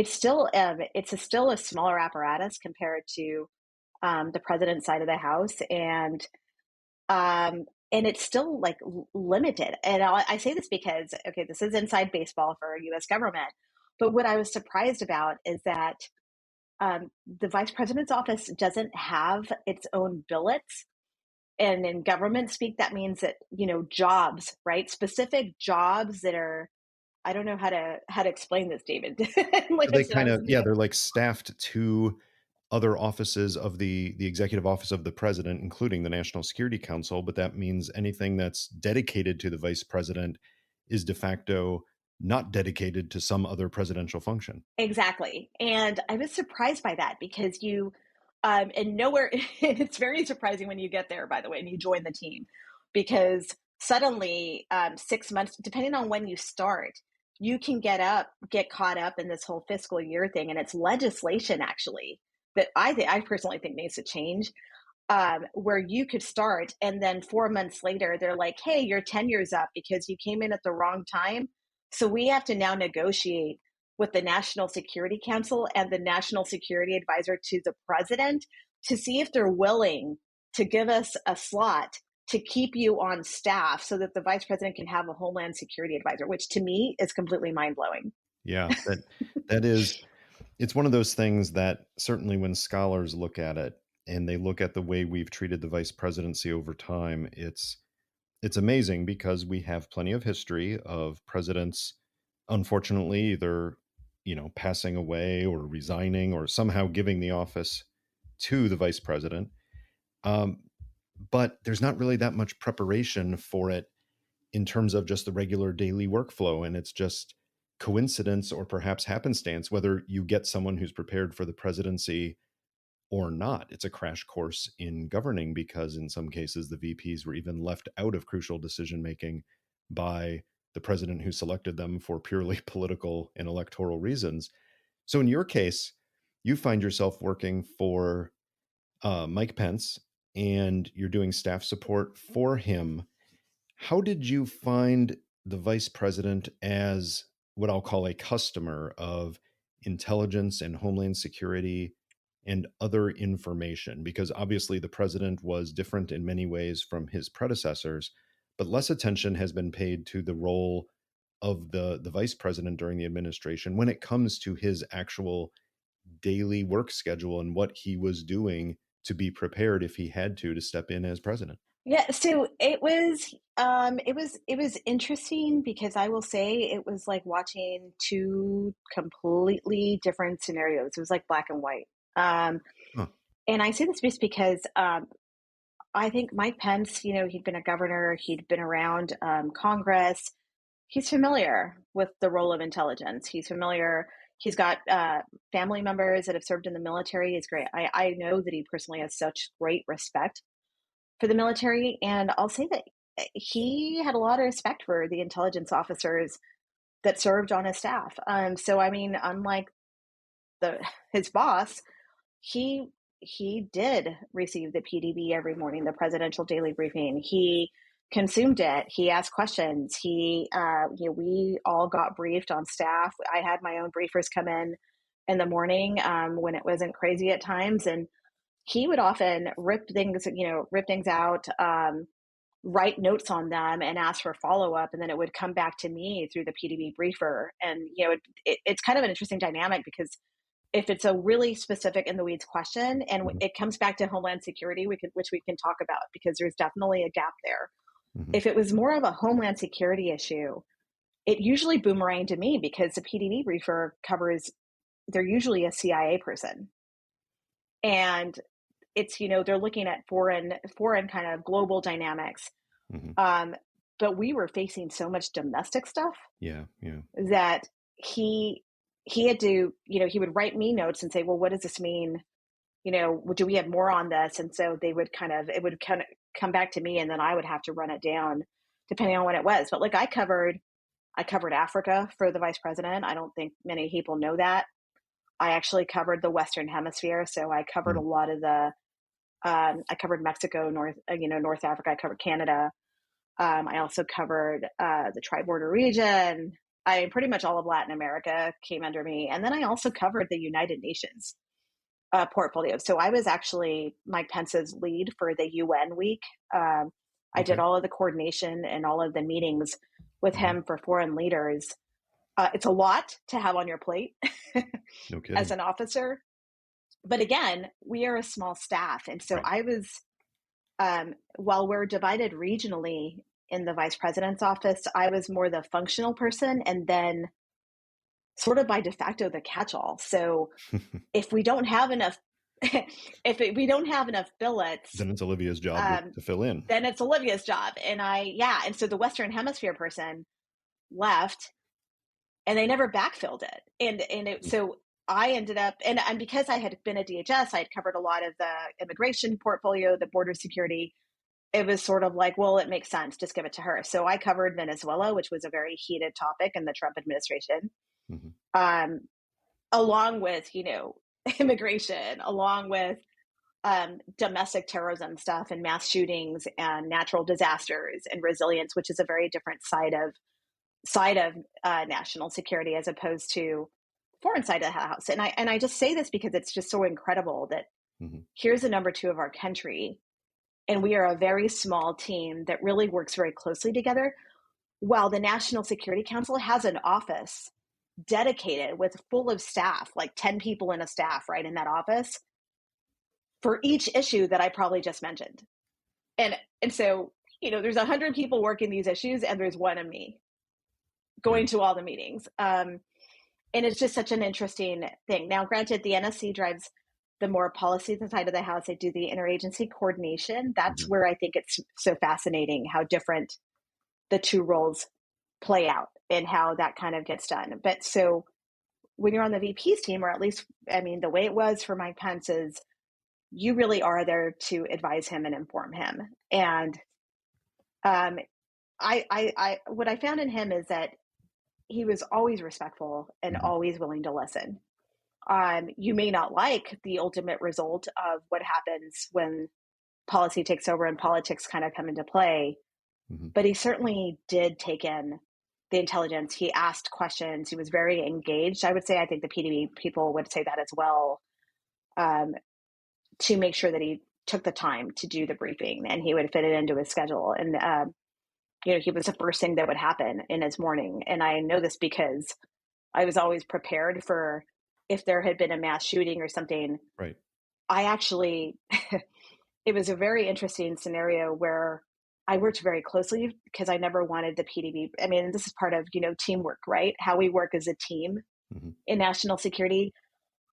Speaker 3: still a smaller apparatus compared to the president's side of the house, and it's still like limited. And I say this because, okay, this is inside baseball for U.S. government, but what I was surprised about is that the vice president's office doesn't have its own billets. And in government speak, that means that, jobs, right? Specific jobs that are, I don't know how to explain this, David. Like,
Speaker 2: They
Speaker 3: to be
Speaker 2: kind
Speaker 3: honest
Speaker 2: of,
Speaker 3: with
Speaker 2: yeah,
Speaker 3: you.
Speaker 2: they're like staffed to other offices of the executive office of the president, including the National Security Council. But that means anything that's dedicated to the vice president is de facto not dedicated to some other presidential function.
Speaker 3: Exactly. And I was surprised by that because and nowhere, it's very surprising when you get there, by the way, and you join the team, because suddenly, 6 months, depending on when you start, you can get caught up in this whole fiscal year thing. And it's legislation actually that I personally think needs to change, where you could start and then 4 months later they're like, "Hey, your tenure's up because you came in at the wrong time, so we have to now negotiate with the National Security Council and the National Security Advisor to the president to see if they're willing to give us a slot to keep you on staff so that the vice president can have a Homeland Security Advisor," which to me is completely mind-blowing.
Speaker 2: Yeah, that is, it's one of those things that certainly when scholars look at it and they look at the way we've treated the vice presidency over time, it's amazing because we have plenty of history of presidents, unfortunately, either passing away or resigning or somehow giving the office to the vice president. Um, but there's not really that much preparation for it in terms of just the regular daily workflow. And it's just coincidence or perhaps happenstance whether you get someone who's prepared for the presidency or not. It's a crash course in governing because in some cases the VPs were even left out of crucial decision making by the president who selected them for purely political and electoral reasons. So in your case, you find yourself working for Mike Pence and you're doing staff support for him. How did you find the vice president as what I'll call a customer of intelligence and homeland security and other information? Because obviously the president was different in many ways from his predecessors, but less attention has been paid to the role of the vice president during the administration when it comes to his actual daily work schedule and what he was doing to be prepared if he had to step in as president?
Speaker 3: Yeah, so it was interesting because I will say it was like watching two completely different scenarios. It was like black and white.
Speaker 2: Huh.
Speaker 3: And I say this just because I think Mike Pence, he'd been a governor, he'd been around Congress. He's familiar with the role of intelligence. He's familiar. He's got family members that have served in the military. It's great. I know that he personally has such great respect for the military. And I'll say that he had a lot of respect for the intelligence officers that served on his staff. So, I mean, unlike his boss, he did receive the PDB every morning, the presidential daily briefing. He consumed it. He asked questions. We all got briefed on staff. I had my own briefers come in the morning when it wasn't crazy at times, and he would often rip things out, write notes on them, and ask for follow up, and then it would come back to me through the PDB briefer. And it's kind of an interesting dynamic because if it's a really specific in the weeds question and it comes back to Homeland Security, which we can talk about because there's definitely a gap there. If it was more of a Homeland Security issue, it usually boomeranged to me because the PDB briefer they're usually a CIA person. And it's, they're looking at foreign kind of global dynamics. But we were facing so much domestic stuff that he had to, he would write me notes and say, well, what does this mean? Do we have more on this? And so it would kind of come back to me, and then I would have to run it down depending on what it was. But like I covered Africa for the vice president. I don't think many people know that. I actually covered the Western Hemisphere. So I covered a lot of I covered Mexico, North Africa. I covered Canada. I also covered the Tri-Border region. Pretty much all of Latin America came under me. And then I also covered the United Nations portfolio. So I was actually Mike Pence's lead for the UN week. I did all of the coordination and all of the meetings with him for foreign leaders. It's a lot to have on your plate as an officer. But again, we are a small staff. And so I was, while we're divided regionally in the vice president's office, I was more the functional person and then sort of by de facto the catch-all. So if we don't have enough, we don't have enough billets,
Speaker 2: then it's Olivia's job to fill in.
Speaker 3: Then it's Olivia's job. And and so the Western Hemisphere person left and they never backfilled it. So I ended up, and because I had been at DHS, I had covered a lot of the immigration portfolio, the border security. It was sort of like, well, it makes sense, just give it to her. So I covered Venezuela, which was a very heated topic in the Trump administration, along with, immigration, along with domestic terrorism stuff and mass shootings and natural disasters and resilience, which is a very different side of national security as opposed to foreign side of the house. And I just say this because it's just so incredible that here's the number 2 of our country, and we are a very small team that really works very closely together, while the National Security Council has an office dedicated with full of staff, like 10 people in a staff right in that office for each issue that I probably just mentioned. And so, there's 100 people working these issues and there's one of me going to all the meetings. And it's just such an interesting thing. Now, granted, the NSC drives the more policy side of the house. They do the interagency coordination. That's where I think it's so fascinating how different the two roles play out and how that kind of gets done. But so when you're on the VP's team, or at least, the way it was for Mike Pence is you really are there to advise him and inform him. And what I found in him is that he was always respectful and always willing to listen. You may not like the ultimate result of what happens when policy takes over and politics kind of come into play, but he certainly did take in the intelligence. He asked questions. He was very engaged. I would say, I think the PDB people would say that as well, to make sure that he took the time to do the briefing and he would fit it into his schedule. And, he was the first thing that would happen in his morning. And I know this because I was always prepared for if there had been a mass shooting or something.
Speaker 2: Right.
Speaker 3: I actually, it was a very interesting scenario where I worked very closely because I never wanted the PDB. I mean, this is part of, teamwork, right? How we work as a team
Speaker 2: Mm-hmm.
Speaker 3: in national security.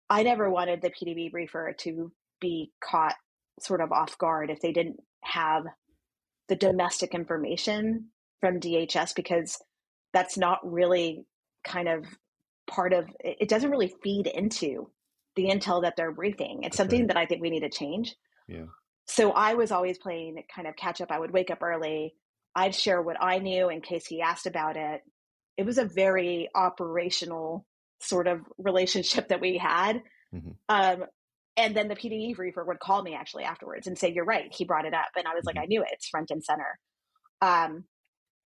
Speaker 3: I never wanted the PDB briefer to be caught sort of off guard if they didn't have the domestic information from DHS, because that's not really kind of part of it. Doesn't really feed into the intel that they're briefing. It's
Speaker 2: That's
Speaker 3: something
Speaker 2: right.
Speaker 3: that I think we need to change.
Speaker 2: Yeah.
Speaker 3: So I was always playing kind of catch up. I would wake up early. I'd share what I knew in case he asked about it. It was a very operational sort of relationship that we had.
Speaker 2: Mm-hmm.
Speaker 3: And then the PDE briefer would call me actually afterwards and say, "You're right. He brought it up." And I was like,
Speaker 2: Mm-hmm.
Speaker 3: "I knew it. It's front and center."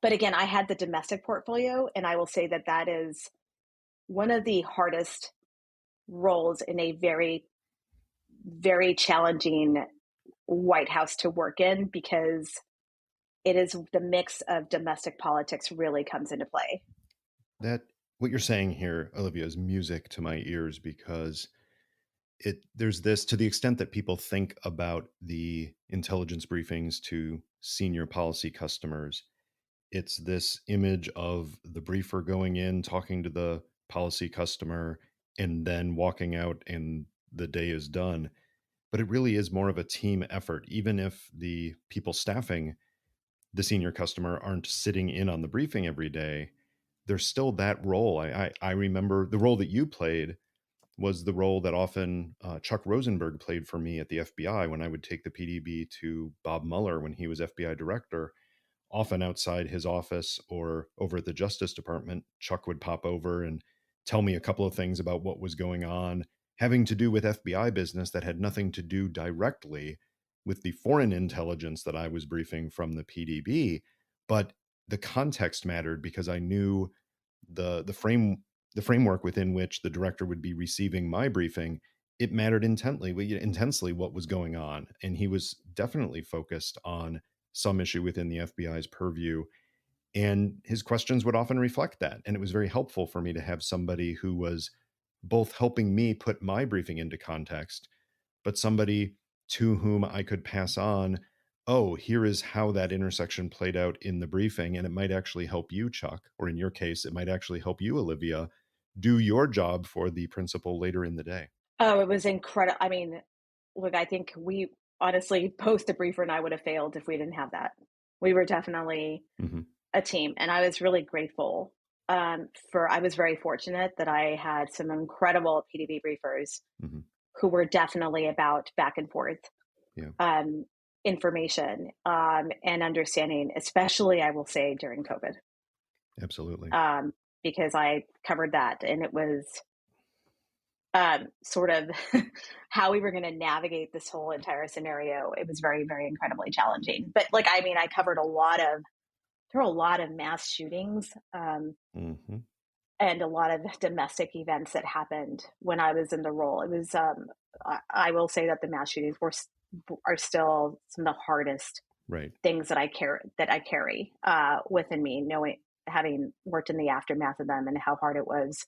Speaker 3: But again, I had the domestic portfolio, and I will say that that is one of the hardest roles in a very, very challenging White House to work in, because it is the mix of domestic politics really comes into play.
Speaker 2: That what you're saying here, Olivia, is music to my ears, because there's this, to the extent that people think about the intelligence briefings to senior policy customers, it's this image of the briefer going in, talking to the policy customer, and then walking out and the day is done. But it really is more of a team effort. Even if the people staffing the senior customer aren't sitting in on the briefing every day, there's still that role. I remember the role that you played was the role that often Chuck Rosenberg played for me at the FBI when I would take the PDB to Bob Mueller when he was FBI director. Often outside his office or over at the Justice Department, Chuck would pop over and tell me a couple of things about what was going on, having to do with FBI business that had nothing to do directly with the foreign intelligence that I was briefing from the PDB. But the context mattered because I knew the framework within which the director would be receiving my briefing. It mattered intensely what was going on. And he was definitely focused on some issue within the FBI's purview. And his questions would often reflect that. And it was very helpful for me to have somebody who was both helping me put my briefing into context, but somebody to whom I could pass on, "Oh, here is how that intersection played out in the briefing. And it might actually help you, Chuck, or in your case, it might actually help you, Olivia, do your job for the principal later in the day."
Speaker 3: Oh, it was incredible. I mean, look, I think we honestly, both the briefer and I would have failed if we didn't have that. We were definitely
Speaker 2: Mm-hmm.
Speaker 3: a team, and I was really grateful. I was very fortunate that I had some incredible PDB briefers
Speaker 2: Mm-hmm.
Speaker 3: who were definitely about back and forth
Speaker 2: Yeah.
Speaker 3: information and understanding, especially I will say during COVID,
Speaker 2: Absolutely.
Speaker 3: because I covered that, and it was sort of how we were going to navigate this whole entire scenario. It was very, very incredibly challenging. But I covered there were a lot of mass shootings
Speaker 2: Mm-hmm.
Speaker 3: and a lot of domestic events that happened when I was in the role. It was, I will say that the mass shootings are still some of the hardest
Speaker 2: Right.
Speaker 3: things that I carry within me, knowing, having worked in the aftermath of them and how hard it was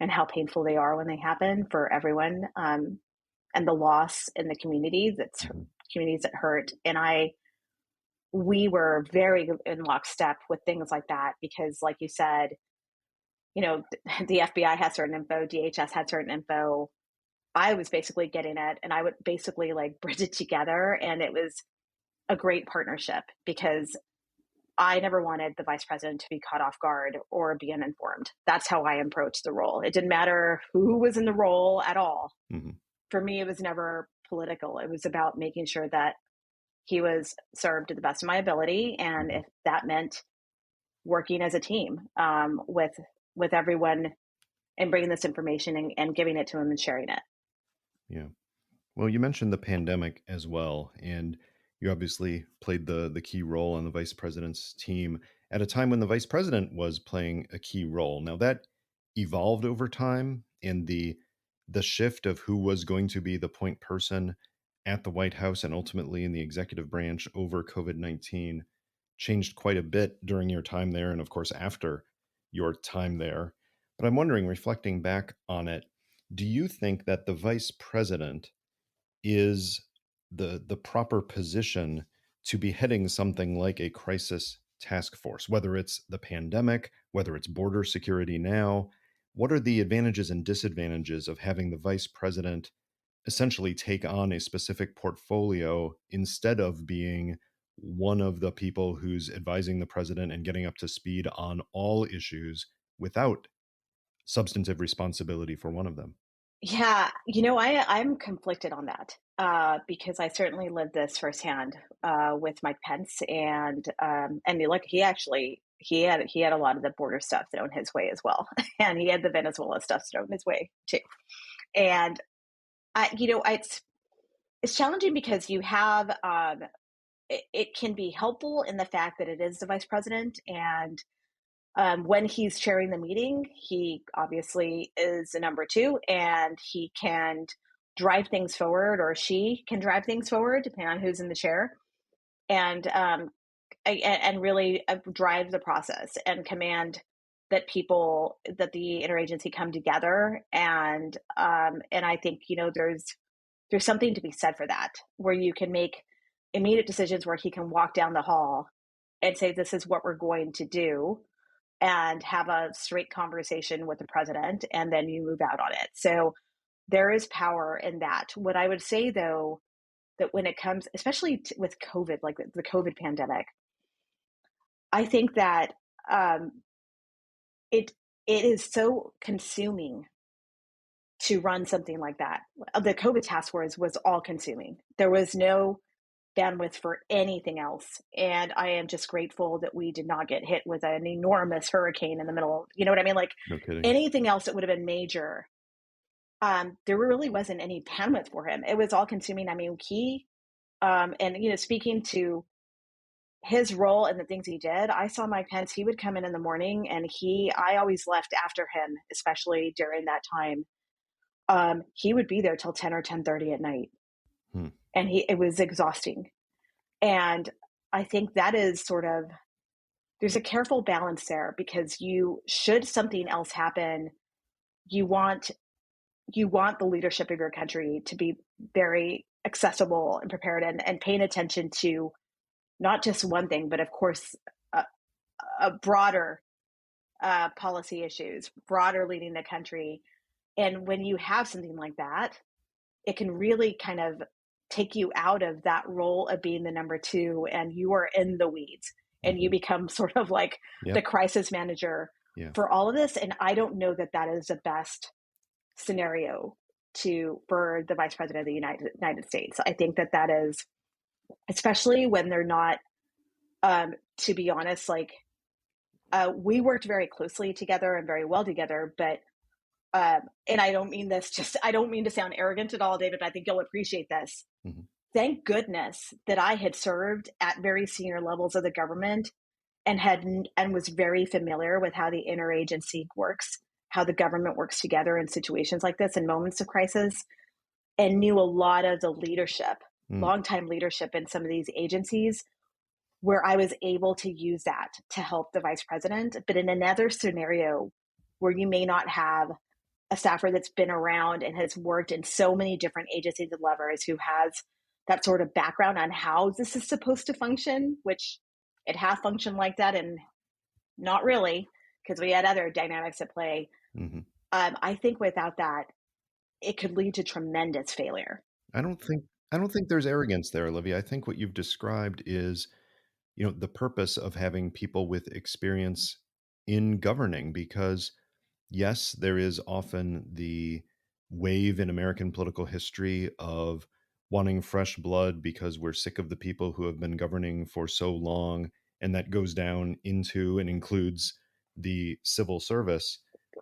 Speaker 3: and how painful they are when they happen for everyone, and the loss in the communities. It's
Speaker 2: Mm-hmm.
Speaker 3: communities that hurt. And we were very in lockstep with things like that because, like you said, the FBI had certain info, DHS had certain info. I was basically getting it, and I would basically bridge it together. And it was a great partnership because I never wanted the vice president to be caught off guard or be uninformed. That's how I approached the role. It didn't matter who was in the role at all.
Speaker 2: Mm-hmm.
Speaker 3: For me, it was never political. It was about making sure that he was served to the best of my ability. And if that meant working as a team with everyone and bringing this information and giving it to him and sharing it.
Speaker 2: Yeah. Well, you mentioned the pandemic as well, and you obviously played the key role on the vice president's team at a time when the vice president was playing a key role. Now that evolved over time, and the shift of who was going to be the point person at the White House and ultimately in the executive branch over COVID-19 changed quite a bit during your time there, and of course after your time there. But I'm wondering, reflecting back on it, do you think that the vice president is the proper position to be heading something like a crisis task force, whether it's the pandemic, whether it's border security now? What are the advantages and disadvantages of having the vice president essentially take on a specific portfolio instead of being one of the people who's advising the president and getting up to speed on all issues without substantive responsibility for one of them?
Speaker 3: Yeah, I'm conflicted on that because I certainly lived this firsthand with Mike Pence, and look, he had a lot of the border stuff thrown his way as well, and he had the Venezuela stuff thrown his way too. And it's challenging because you have it can be helpful in the fact that it is the vice president, and when he's chairing the meeting, he obviously is the number two, and he can drive things forward, or she can drive things forward, depending on who's in the chair, and really drive the process and command that the interagency come together, and I think there's something to be said for that, where you can make immediate decisions, where he can walk down the hall and say, "This is what we're going to do," and have a straight conversation with the president, and then you move out on it. So there is power in that. What I would say, though, that when it comes, especially with COVID, like the COVID pandemic, I think that it is so consuming to run something like that. The COVID task force was all consuming. There was no bandwidth for anything else. And I am just grateful that we did not get hit with an enormous hurricane in the middle. You know what I mean? Like
Speaker 2: No kidding.
Speaker 3: anything else that would have been major, there really wasn't any bandwidth for him. It was all consuming. I mean, speaking to his role and the things he did, I saw Mike Pence, he would come in the morning, and I always left after him, especially during that time. He would be there till 10 or 10:30 at night. And it was exhausting. And I think that is there's a careful balance there, because should something else happen, you want the leadership of your country to be very accessible and prepared, and paying attention to not just one thing, but of course, a broader policy issues, broader leading the country. And when you have something like that, it can really kind of take you out of that role of being the number two, and you are in the weeds, and you become sort of like the crisis manager for all of this. And I don't know that that is the best scenario for the vice president of the United States. I think that is, especially when they're not, to be honest, like we worked very closely together and very well together, but and I don't mean to sound arrogant at all, David, but I think you'll appreciate this. Mm-hmm. Thank goodness that I had served at very senior levels of the government, and was very familiar with how the interagency works, how the government works together in situations like this, in moments of crisis, and knew a lot of the leadership, longtime leadership in some of these agencies, where I was able to use that to help the vice president. But in another scenario where you may not have a staffer that's been around and has worked in so many different agencies and levers, who has that sort of background on how this is supposed to function, which it has functioned like that, and not really, because we had other dynamics at play. Mm-hmm. I think without that, it could lead to tremendous failure.
Speaker 2: I don't think there's arrogance there, Olivia. I think what you've described is, the purpose of having people with experience in governing, because yes, there is often the wave in American political history of wanting fresh blood because we're sick of the people who have been governing for so long, and that goes down into and includes the civil service.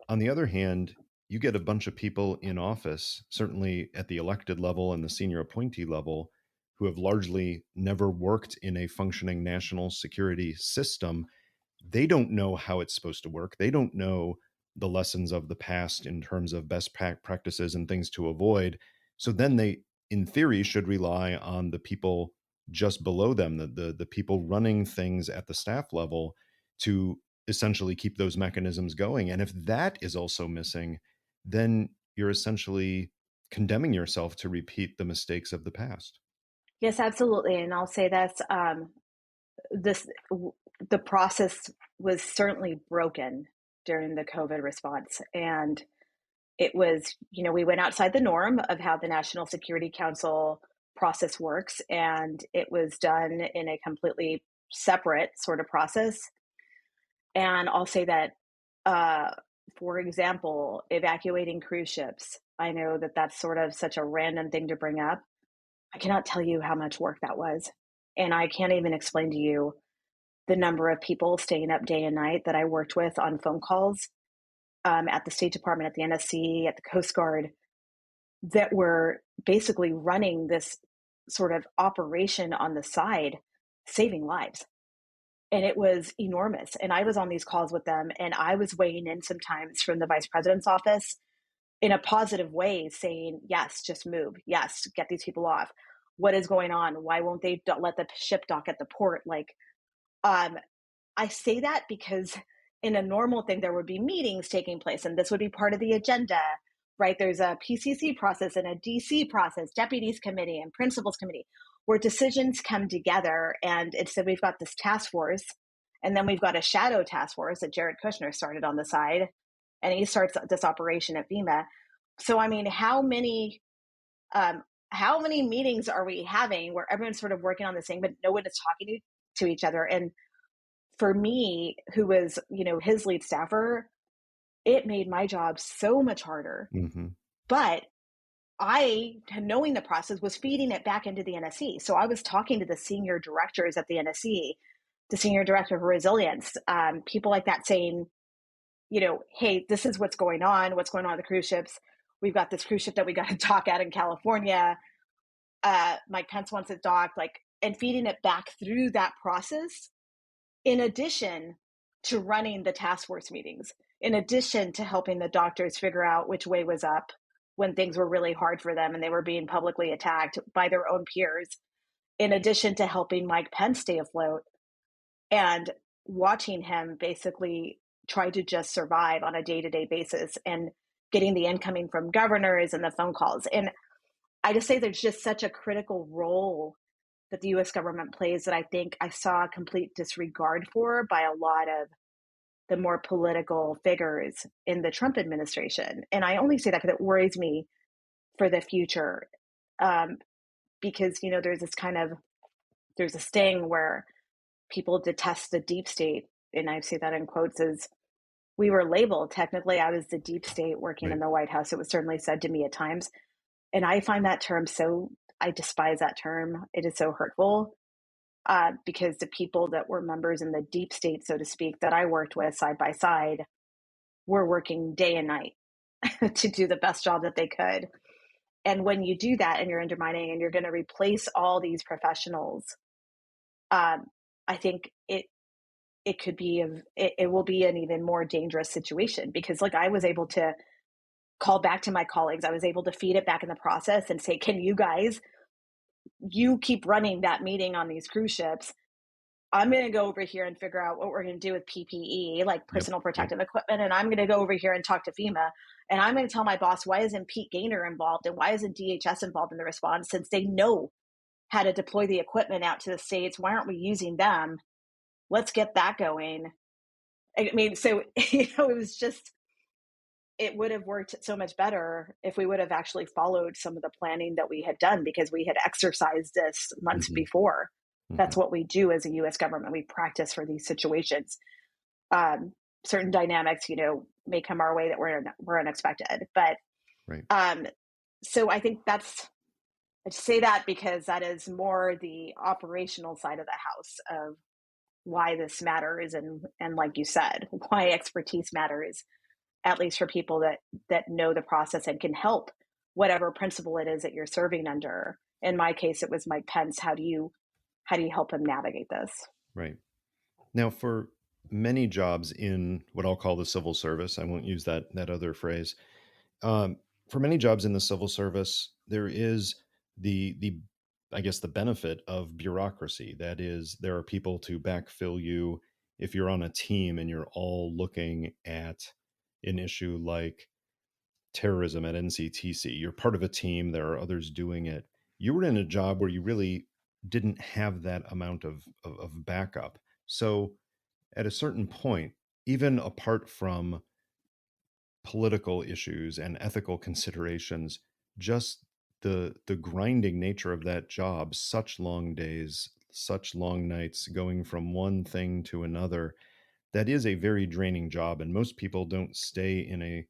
Speaker 2: On the other hand, you get a bunch of people in office, certainly at the elected level and the senior appointee level, who have largely never worked in a functioning national security system. They don't know how it's supposed to work. They don't know the lessons of the past in terms of best practices and things to avoid. So then they, in theory, should rely on the people just below them, the people running things at the staff level, to essentially keep those mechanisms going. And if that is also missing, then you're essentially condemning yourself to repeat the mistakes of the past.
Speaker 3: Yes, absolutely. And I'll say that's this the process was certainly broken during the COVID response. And it was, we went outside the norm of how the National Security Council process works, and it was done in a completely separate sort of process. And I'll say that, for example, evacuating cruise ships, I know that that's sort of such a random thing to bring up. I cannot tell you how much work that was. And I can't even explain to you the number of people staying up day and night that I worked with on phone calls, at the State Department, at the NSC, at the Coast Guard, that were basically running this sort of operation on the side, saving lives. And it was enormous. And I was on these calls with them, and I was weighing in sometimes from the Vice President's office in a positive way, saying, yes, just move. Yes, get these people off. What is going on? Why won't they let the ship dock at the port? I say that because in a normal thing, there would be meetings taking place, and this would be part of the agenda, right? There's a PCC process and a DC process, deputies committee and principals committee, where decisions come together. And instead, we've got this task force, and then we've got a shadow task force that Jared Kushner started on the side, and he starts this operation at FEMA. So, I mean, how many meetings are we having where everyone's sort of working on this thing, but no one is talking to each other? And for me, who was, his lead staffer, it made my job so much harder.
Speaker 2: Mm-hmm.
Speaker 3: But I, knowing the process, was feeding it back into the NSC. So I was talking to the senior directors at the NSC, the senior director of resilience, people like that, saying, hey, this is what's going on with the cruise ships. We've got this cruise ship that we got to dock at in California. Mike Pence wants it docked, and feeding it back through that process, in addition to running the task force meetings, in addition to helping the doctors figure out which way was up when things were really hard for them and they were being publicly attacked by their own peers, in addition to helping Mike Pence stay afloat and watching him basically try to just survive on a day-to-day basis and getting the incoming from governors and the phone calls. And I just say there's just such a critical role that the U.S. government plays that I think I saw a complete disregard for by a lot of the more political figures in the Trump administration. And I only say that because it worries me for the future, because, there's a sting where people detest the deep state. And I say that in quotes, as we were labeled. Technically, I was the deep state working in the White House. It was certainly said to me at times. And I find that term I despise that term. It is so hurtful, because the people that were members in the deep state, so to speak, that I worked with side by side, were working day and night to do the best job that they could. And when you do that and you're undermining and you're going to replace all these professionals, I think it will be an even more dangerous situation, because I was able to call back to my colleagues. I was able to feed it back in the process and say, can you keep running that meeting on these cruise ships. I'm going to go over here and figure out what we're going to do with PPE, like personal protective equipment. And I'm going to go over here and talk to FEMA. And I'm going to tell my boss, why isn't Pete Gaynor involved? And why isn't DHS involved in the response? Since they know how to deploy the equipment out to the states, why aren't we using them? Let's get that going. I mean, so, it was just, it would have worked so much better if we would have actually followed some of the planning that we had done, because we had exercised this months before. That's what we do as a U.S. government. We practice for these situations. Certain dynamics, may come our way that were unexpected. But so I think I say that because that is more the operational side of the house of why this matters, and like you said, why expertise matters, at least for people that know the process and can help whatever principle it is that you're serving under. In my case, it was Mike Pence. How do you help him navigate this?
Speaker 2: Right. Now, for many jobs in what I'll call the civil service, I won't use that other phrase. For many jobs in the civil service, there is the benefit of bureaucracy. That is, there are people to backfill you if you're on a team and you're all looking at an issue like terrorism at NCTC. You're part of a team. There are others doing it. You were in a job where you really didn't have that amount of backup. So at a certain point, even apart from political issues and ethical considerations, just the grinding nature of that job, such long days, such long nights, going from one thing to another, that is a very draining job. And most people don't stay in a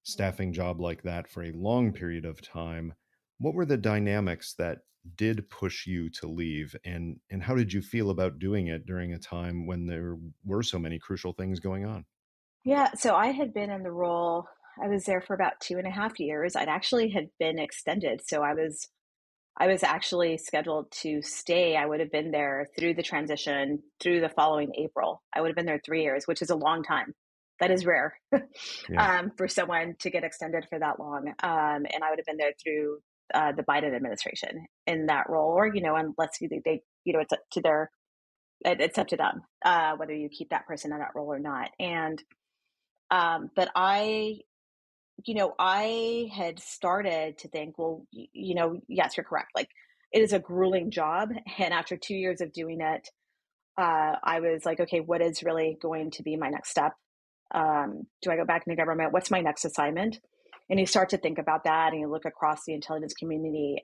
Speaker 2: staffing job like that for a long period of time. What were the dynamics that did push you to leave, and how did you feel about doing it during a time when there were so many crucial things going on?
Speaker 3: Yeah, so I had been in the role, I was there for about 2.5 years. I'd actually had been extended. So I was actually scheduled to stay. I would have been there through the transition through the following April. I would have been there 3 years, which is a long time. That is rare
Speaker 2: Yeah.
Speaker 3: for someone to get extended for that long. And I would have been there through the Biden administration in that role, or unless it's up to it's up to them whether you keep that person in that role or not. And but I had started to think, well, yes, you're correct. Like, it is a grueling job. And after 2 years of doing it, I was like, okay, what is really going to be my next step? Do I go back into government? What's my next assignment? And you start to think about that and you look across the intelligence community.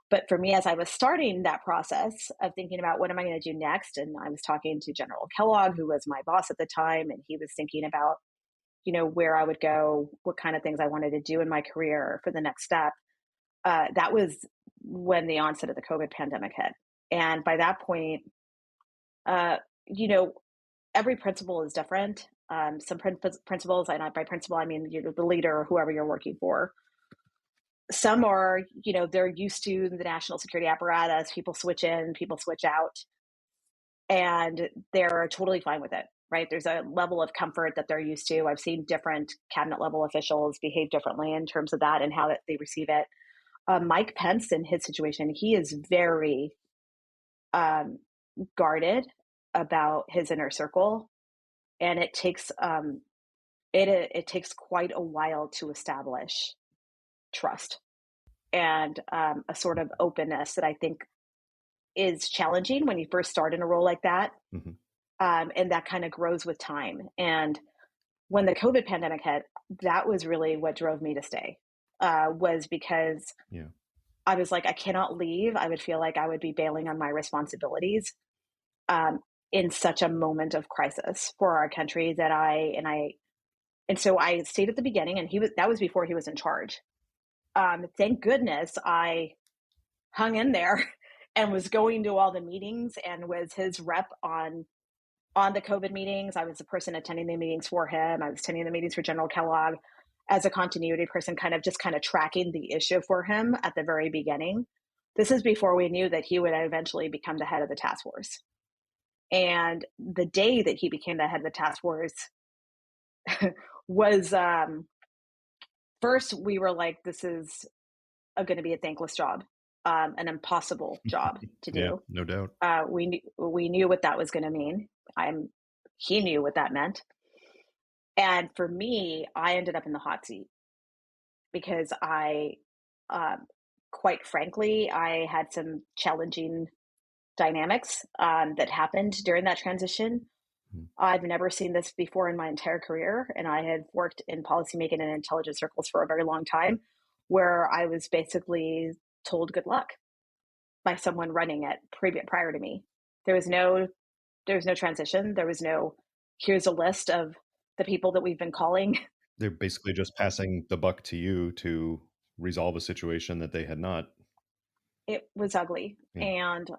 Speaker 3: But for me, as I was starting that process of thinking about what am I going to do next, and I was talking to General Kellogg, who was my boss at the time, and he was thinking about where I would go, what kind of things I wanted to do in my career for the next step. That was when the onset of the COVID pandemic hit. And by that point, uh, you know, every principal is different. Some principals, and by principal, I mean the leader or whoever you're working for. Some are, they're used to the national security apparatus. People switch in, people switch out, and they're totally fine with it, right? There's a level of comfort that they're used to. I've seen different cabinet level officials behave differently in terms of that and how that they receive it. Mike Pence, in his situation, he is very um, guarded about his inner circle, and it takes quite a while to establish trust and a sort of openness that I think is challenging when you first start in a role like that.
Speaker 2: Mhm.
Speaker 3: And that kind of grows with time. And when the COVID pandemic hit, that was really what drove me to stay, was because
Speaker 2: Yeah.
Speaker 3: I was like, I cannot leave. I would feel like I would be bailing on my responsibilities um, in such a moment of crisis for our country and so I stayed at the beginning, and that was before he was in charge. Thank goodness I hung in there and was going to all the meetings and was his rep on the COVID meetings. I was the person attending the meetings for him. I was attending the meetings for General Kellogg as a continuity person, kind of tracking the issue for him at the very beginning. This is before we knew that he would eventually become the head of the task force. And the day that he became the head of the task force was first we were like, this is going to be a thankless job, an impossible job to
Speaker 2: Yeah,
Speaker 3: do.
Speaker 2: no doubt.
Speaker 3: We knew what that was going to mean. He knew what that meant. And for me, I ended up in the hot seat because um, quite frankly, I had some challenging dynamics that happened during that transition.
Speaker 2: Mhm.
Speaker 3: I've never seen this before in my entire career, and I had worked in policymaking and intelligence circles for a very long time, where I was basically told good luck by someone running it prior to me. There was no transition. There was no, here's a list of the people that we've been calling.
Speaker 2: They're basically just passing the buck to you to resolve a situation that they had not.
Speaker 3: It was ugly.
Speaker 2: Yeah.
Speaker 3: And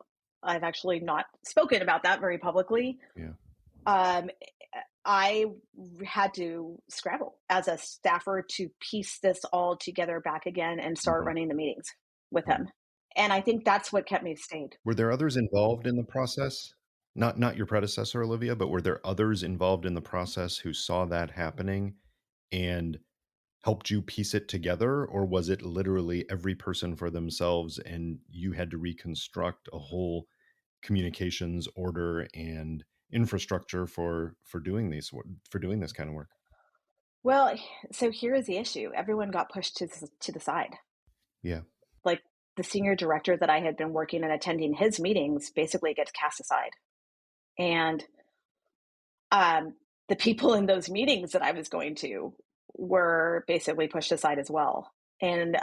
Speaker 3: I've actually not spoken about that very publicly.
Speaker 2: Yeah.
Speaker 3: Um, I had to scramble as a staffer to piece this all together back again and start
Speaker 2: Mhm.
Speaker 3: running the meetings with
Speaker 2: Yeah.
Speaker 3: him. And I think that's what kept me stayed.
Speaker 2: Were there others involved in the process? Not your predecessor, Olivia, but were there others involved in the process who saw that happening and helped you piece it together? Or was it literally every person for themselves and you had to reconstruct a whole communications order and infrastructure for doing this kind of work?
Speaker 3: Well, so here is the issue. Everyone got pushed to the side.
Speaker 2: Yeah.
Speaker 3: Like the senior director that I had been working and attending his meetings basically gets cast aside. And um, the people in those meetings that I was going to were basically pushed aside as well. And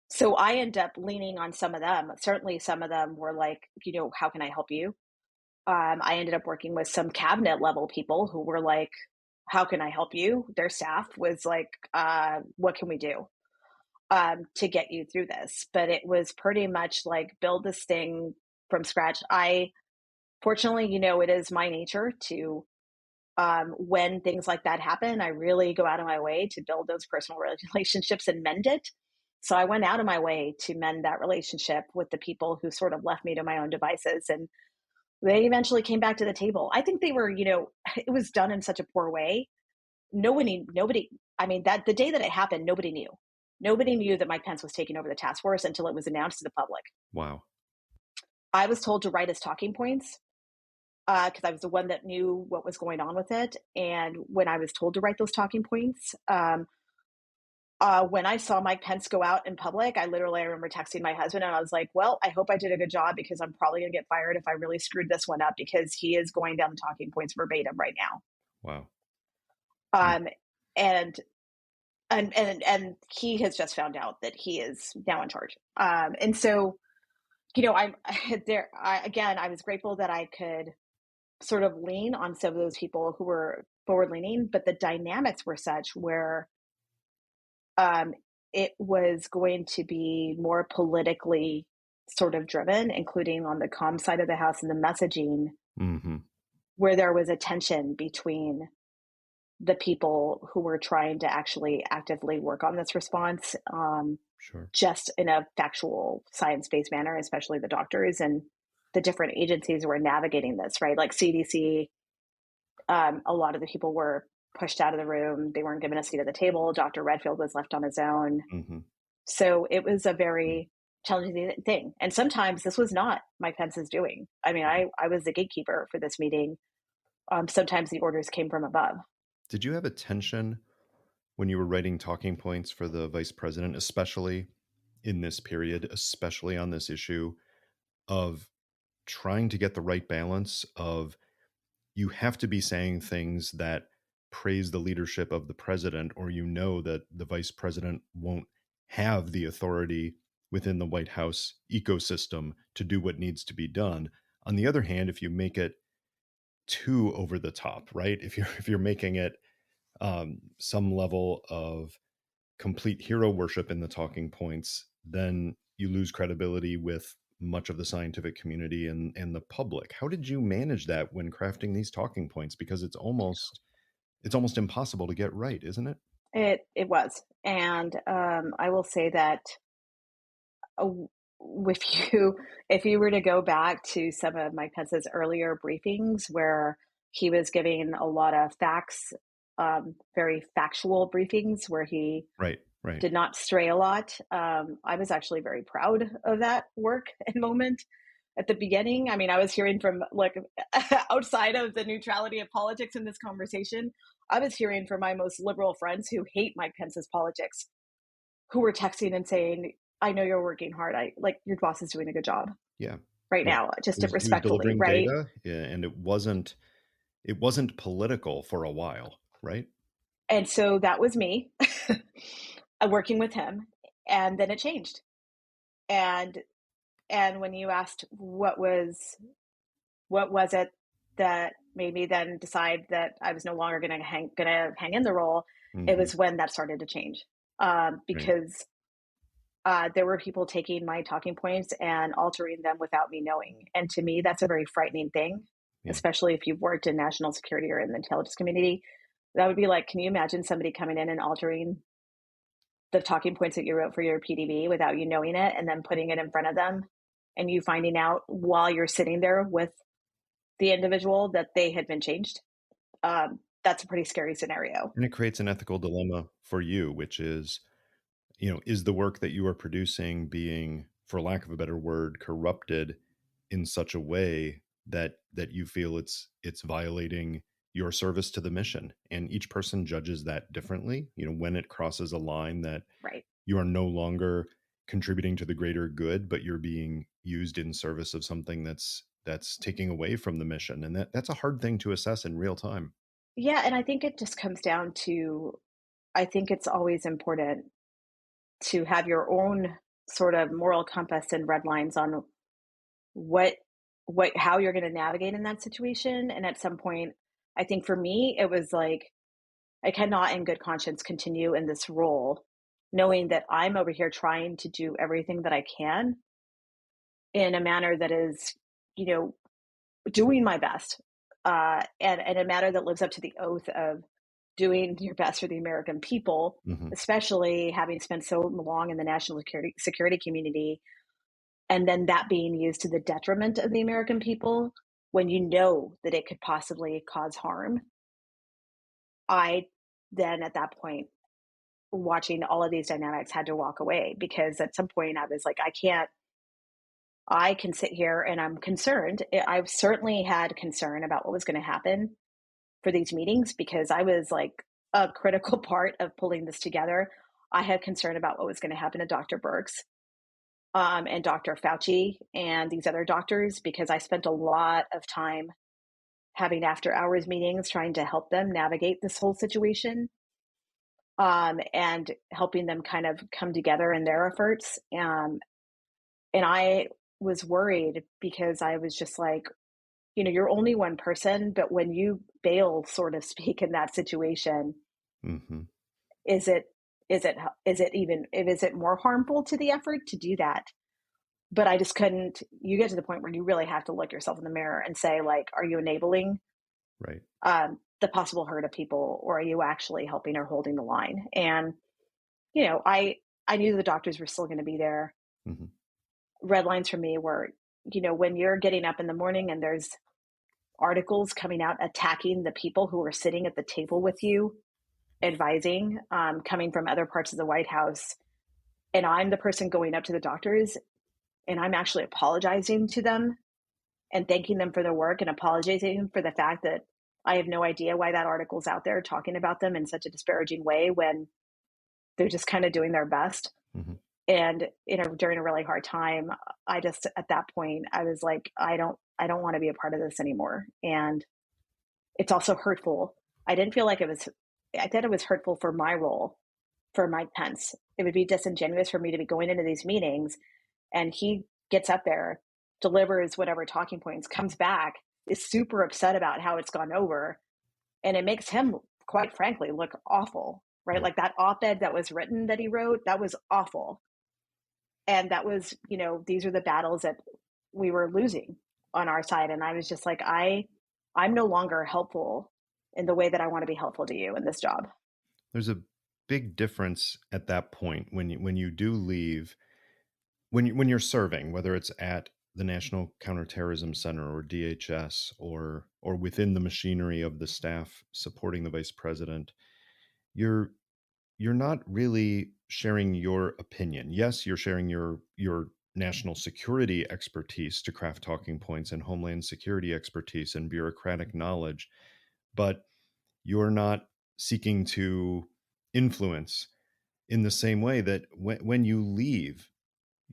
Speaker 3: so I end up leaning on some of them. Certainly, some of them were like, how can I help you? I ended up working with some cabinet level people who were like, how can I help you? Their staff was like, what can we do to get you through this? But it was pretty much like build this thing from scratch. Fortunately, it is my nature to, when things like that happen, I really go out of my way to build those personal relationships and mend it. So I went out of my way to mend that relationship with the people who sort of left me to my own devices. And they eventually came back to the table. I think they were, it was done in such a poor way. Nobody, I mean, that the day that it happened, nobody knew. Nobody knew that Mike Pence was taking over the task force until it was announced to the public.
Speaker 2: Wow.
Speaker 3: I was told to write his talking points because I was the one that knew what was going on with it. And when I was told to write those talking points, when I saw Mike Pence go out in public, I remember texting my husband and I was like, well, I hope I did a good job because I'm probably going to get fired if I really screwed this one up because he is going down the talking points verbatim right now.
Speaker 2: Wow.
Speaker 3: And he has just found out that he is now in charge. And so, I was grateful that I could sort of lean on some of those people who were forward leaning, but the dynamics were such where it was going to be more politically sort of driven, including on the comm side of the house and the messaging, where there was a tension between the people who were trying to actually actively work on this response, just in a factual, science-based manner, especially the doctors and the different agencies who were navigating this, right? Like CDC, a lot of the people were pushed out of the room. They weren't given a seat at the table. Dr. Redfield was left on his own. So it was a very challenging thing. And sometimes this was not Mike Pence's doing. I mean, I was the gatekeeper for this meeting. Sometimes the orders came from above.
Speaker 2: Did you have a tension when you were writing talking points for the vice president, especially in this period, especially on this issue of trying to get the right balance of you have to be saying things that praise the leadership of the president, or that the vice president won't have the authority within the White House ecosystem to do what needs to be done. On the other hand, if you make it too over the top, right? If you're making it some level of complete hero worship in the talking points, then you lose credibility with much of the scientific community and the public. How did you manage that when crafting these talking points? Because it's almost impossible to get right, isn't it?
Speaker 3: It was. And I will say that if you were to go back to some of Mike Pence's earlier briefings where he was giving a lot of facts, very factual briefings where he did not stray a lot. I was actually very proud of that work and moment at the beginning. I mean, I was hearing from outside of the neutrality of politics in this conversation, I was hearing from my most liberal friends who hate Mike Pence's politics, who were texting and saying, I know you're working hard. Your boss is doing a good job.
Speaker 2: Yeah.
Speaker 3: Right now, just respectfully, right?
Speaker 2: Data, and it wasn't political for a while, right?
Speaker 3: And so that was me working with him, and then it changed. And when you asked what was it that made me then decide that I was no longer going to hang in the role, it was when that started to change, because there were people taking my talking points and altering them without me knowing. And to me, that's a very frightening thing, especially if you've worked in national security or in the intelligence community. That would be like, can you imagine somebody coming in and altering the talking points that you wrote for your PDB without you knowing it, and then putting it in front of them and you finding out while you're sitting there with the individual that they had been changed? That's a pretty scary scenario.
Speaker 2: And it creates an ethical dilemma for you, which is, is the work that you are producing being, for lack of a better word, corrupted in such a way that you feel it's violating your service to the mission. And each person judges that differently. When it crosses a line that
Speaker 3: Right.
Speaker 2: you are no longer contributing to the greater good, but you're being used in service of something that's taking away from the mission. And that's a hard thing to assess in real time.
Speaker 3: Yeah, and I think it just comes down to, I think it's always important to have your own sort of moral compass and red lines on what how you're going to navigate in that situation. And at some point, I think for me it was like, I cannot in good conscience continue in this role knowing that I'm over here trying to do everything that I can in a manner that is, you know, doing my best, and a manner that lives up to the oath of doing your best for the American people,
Speaker 2: Hmm.
Speaker 3: especially having spent so long in the national security community, and then that being used to the detriment of the American people when you know that it could possibly cause harm. I then at that point, watching all of these dynamics, had to walk away because at some point I was like, I can sit here and I'm concerned. I've certainly had concern about what was going to happen for these meetings because I was like a critical part of pulling this together. I had concern about what was going to happen to Dr. Birx, and Dr. Fauci and these other doctors because I spent a lot of time having after hours meetings trying to help them navigate this whole situation, and helping them kind of come together in their efforts. And I was worried because I was just like, you're only one person, but when you bail, so to speak, in that situation,
Speaker 2: Hmm.
Speaker 3: is it is it more harmful to the effort to do that? But I just couldn't. You get to the point where you really have to look yourself in the mirror and say, like, are you enabling
Speaker 2: Right.
Speaker 3: the possible hurt of people, or are you actually helping or holding the line? And I knew the doctors were still going to be there.
Speaker 2: Hmm.
Speaker 3: Red lines for me were, when you're getting up in the morning and there's articles coming out attacking the people who are sitting at the table with you, advising, coming from other parts of the White House. And I'm the person going up to the doctors and I'm actually apologizing to them and thanking them for their work and apologizing for the fact that I have no idea why that article's out there talking about them in such a disparaging way when they're just kind of doing their best.
Speaker 2: Hmm.
Speaker 3: And during a really hard time, I just at that point I was like, I don't want to be a part of this anymore. And it's also hurtful. I didn't feel like it was. I thought it was hurtful for my role for Mike Pence. It would be disingenuous for me to be going into these meetings and he gets up there, delivers whatever talking points, comes back, is super upset about how it's gone over, and it makes him, quite frankly, look awful, right?
Speaker 2: Right.
Speaker 3: Like that op-ed that was written that he wrote, that was awful. And that was, these are the battles that we were losing on our side. And I was just like, I'm no longer helpful in the way that I want to be helpful to you in this job.
Speaker 2: There's a big difference at that point when you do leave, when you're serving, whether it's at the National Counterterrorism Center or DHS or within the machinery of the staff supporting the vice president. You're not really sharing your opinion. Yes, you're sharing your national security expertise to craft talking points and homeland security expertise and bureaucratic knowledge, but you're not seeking to influence in the same way that when you leave,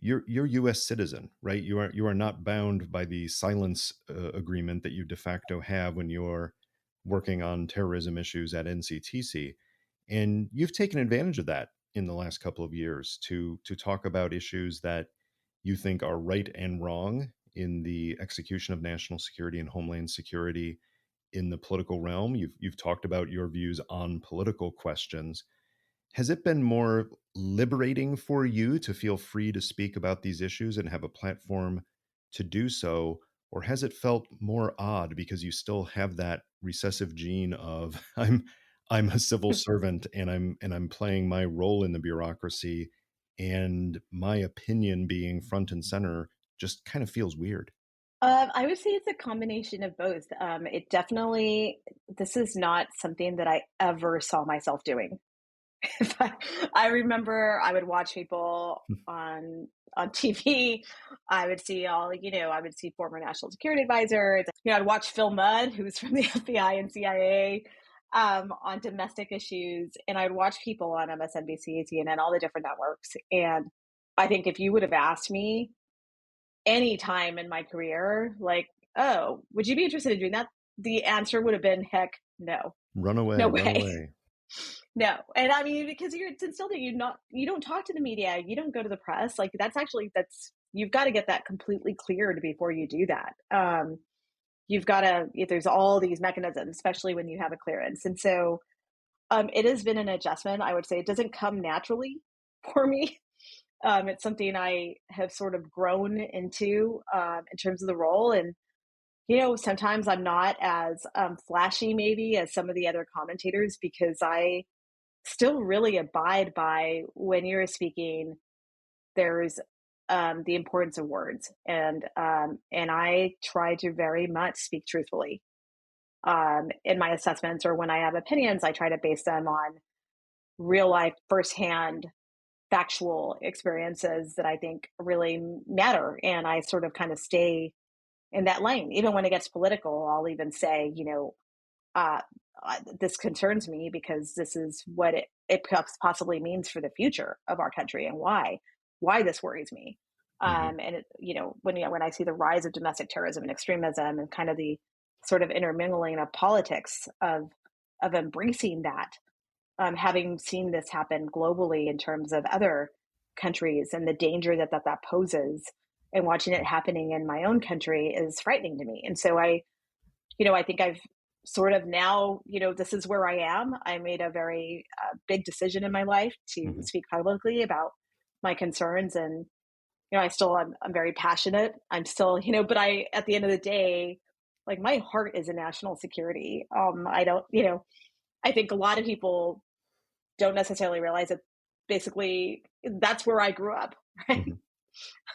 Speaker 2: you're U.S. citizen, right? You are not bound by the silence agreement that you de facto have when you're working on terrorism issues at NCTC, and you've taken advantage of that in the last couple of years to talk about issues that you think are right and wrong in the execution of national security and homeland security in the political realm. You've talked about your views on political questions. Has it been more liberating for you to feel free to speak about these issues and have a platform to do so? Or has it felt more odd because you still have that recessive gene of I'm a civil servant and I'm playing my role in the bureaucracy, and my opinion being front and center just kind of feels weird?
Speaker 3: I would say it's a combination of both. It definitely, this is not something that I ever saw myself doing. I remember I would watch people on TV. I would see I would see former national security advisors. I'd watch Phil Mudd, who's from the FBI and CIA, on domestic issues, and I'd watch people on MSNBC, CNN, all the different networks. And I think if you would have asked me any time in my career, like, oh, would you be interested in doing that? The answer would have been, heck, no.
Speaker 2: Run away,
Speaker 3: No
Speaker 2: run
Speaker 3: way.
Speaker 2: away.
Speaker 3: No. And I mean, because it's instilled that you don't talk to the media, you don't go to the press. Like you've got to get that completely cleared before you do that. You've got to, there's all these mechanisms, especially when you have a clearance. And so it has been an adjustment. I would say it doesn't come naturally for me. It's something I have sort of grown into in terms of the role. And, sometimes I'm not as flashy maybe as some of the other commentators, because I still really abide by, when you're speaking, there's the importance of words. And I try to very much speak truthfully in my assessments, or when I have opinions, I try to base them on real life, firsthand, factual experiences that I think really matter. And I sort of kind of stay in that lane. Even when it gets political, I'll even say, this concerns me because this is what it possibly means for the future of our country, and why this worries me. And when I see the rise of domestic terrorism and extremism, and kind of the sort of intermingling of politics of embracing that, having seen this happen globally in terms of other countries and the danger that poses, and watching it happening in my own country is frightening to me. And so I think I've sort of now, this is where I am. I made a very big decision in my life to speak publicly about my concerns. And, I'm very passionate. I'm still, but at the end of the day, like, my heart is in national security. I don't, I think a lot of people don't necessarily realize that basically that's where I grew up, right?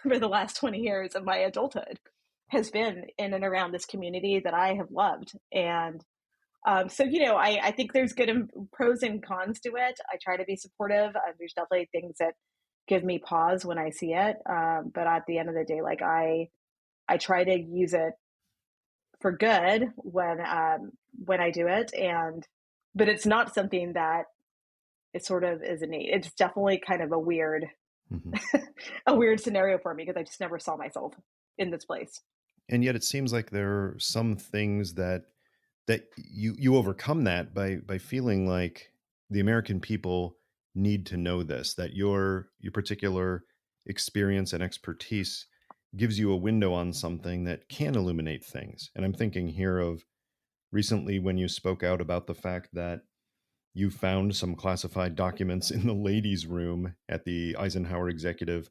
Speaker 3: For the last 20 years of my adulthood has been in and around this community that I have loved. And so, I think there's good pros and cons to it. I try to be supportive. There's definitely things that give me pause when I see it. But at the end of the day, like, I try to use it for good when I do it. But it's not something that it sort of is innate. It's definitely kind of a weird scenario for me, because I just never saw myself in this place.
Speaker 2: And yet it seems like there are some things that you overcome that by feeling like the American people need to know this, that your particular experience and expertise gives you a window on something that can illuminate things. And I'm thinking here of recently when you spoke out about the fact that you found some classified documents in the ladies' room at the Eisenhower Executive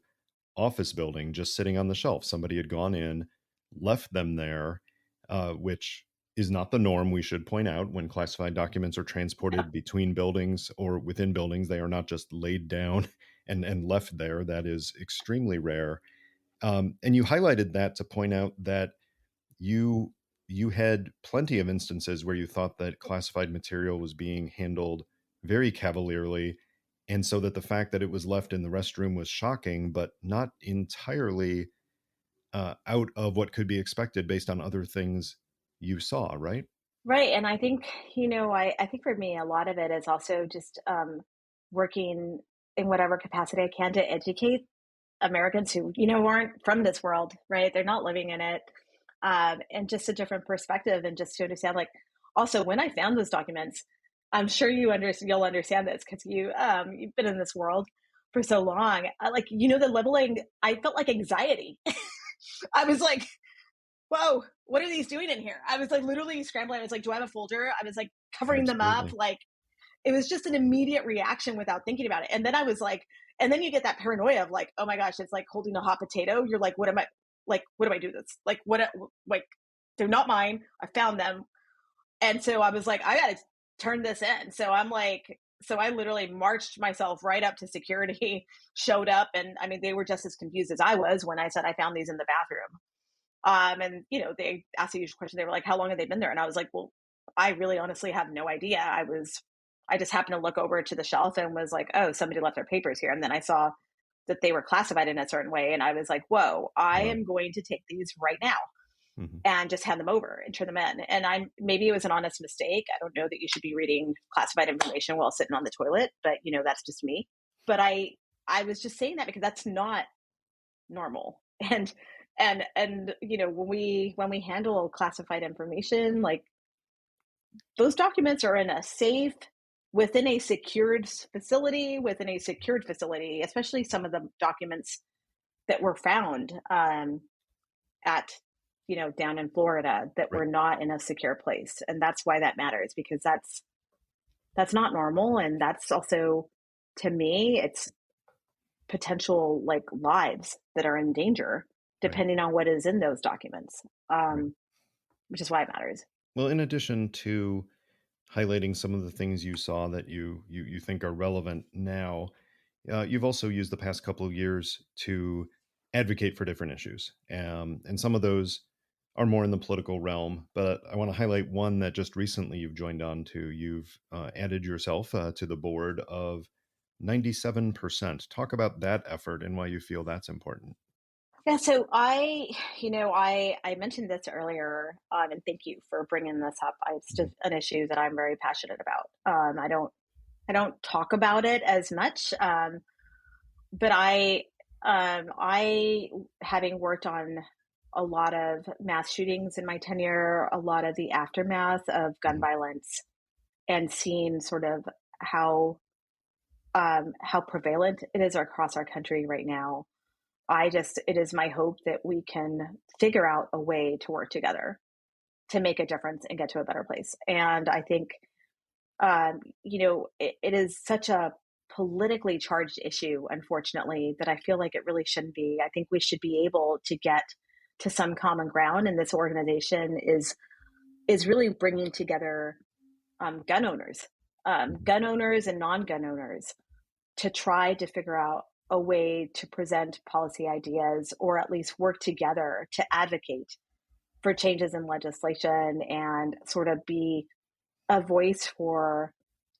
Speaker 2: Office building, just sitting on the shelf. Somebody had gone in, left them there, which is not the norm, we should point out. When classified documents are transported between buildings or within buildings, they are not just laid down and left there. That is extremely rare. And you highlighted that to point out that you had plenty of instances where you thought that classified material was being handled very cavalierly, and so that the fact that it was left in the restroom was shocking, but not entirely out of what could be expected based on other things you saw, right?
Speaker 3: Right. And I think, I think for me, a lot of it is also just working in whatever capacity I can to educate Americans who, aren't from this world, right? They're not living in it. And just a different perspective, and just to understand, like, also when I found those documents, I'm sure you'll understand this, because you've been in this world for so long. The leveling, I felt like anxiety. I was like, whoa, what are these doing in here? I was like literally scrambling. I was like, do I have a folder? I was like covering them up. Like, it was just an immediate reaction without thinking about it. And then I was like, and then you get that paranoia of like, oh my gosh, it's like holding a hot potato. You're like, what do I do this? Like, they're not mine. I found them. And so I was like, I got to turn this in. So I literally marched myself right up to security, showed up. And I mean, they were just as confused as I was when I said I found these in the bathroom. And they asked the usual question. They were like, how long have they been there? And I was like, well, I really honestly have no idea. I was I just happened to look over to the shelf and was like, oh, somebody left their papers here. And then I saw that they were classified in a certain way. And I was like, whoa, I
Speaker 2: Wow.
Speaker 3: am going to take these right now
Speaker 2: Mm-hmm.
Speaker 3: and just hand them over and turn them in. And maybe it was an honest mistake. I don't know that you should be reading classified information while sitting on the toilet, but that's just me. But I was just saying that because that's not normal. And when we handle classified information, like, those documents are in a safe, within a secured facility, especially some of the documents that were found at, down in Florida that were not in a secure place. And that's why that matters, because that's not normal. And that's also, to me, it's potential like lives that are in danger, depending on what is in those documents, which is why it matters.
Speaker 2: Well, in addition to highlighting some of the things you saw that you think are relevant now, you've also used the past couple of years to advocate for different issues. And some of those are more in the political realm, but I want to highlight one that just recently you've joined on to. You've added yourself to the board of 97%. Talk about that effort and why you feel that's important.
Speaker 3: Yeah, so I mentioned this earlier, and thank you for bringing this up. It's just an issue that I'm very passionate about. I don't talk about it as much, but I, having worked on a lot of mass shootings in my tenure, a lot of the aftermath of gun violence, and seeing sort of how prevalent it is across our country right now. It is my hope that we can figure out a way to work together to make a difference and get to a better place. And I think, it is such a politically charged issue, unfortunately, that I feel like it really shouldn't be. I think we should be able to get to some common ground. And this organization is really bringing together gun owners and non-gun owners to try to figure out a way to present policy ideas, or at least work together to advocate for changes in legislation and sort of be a voice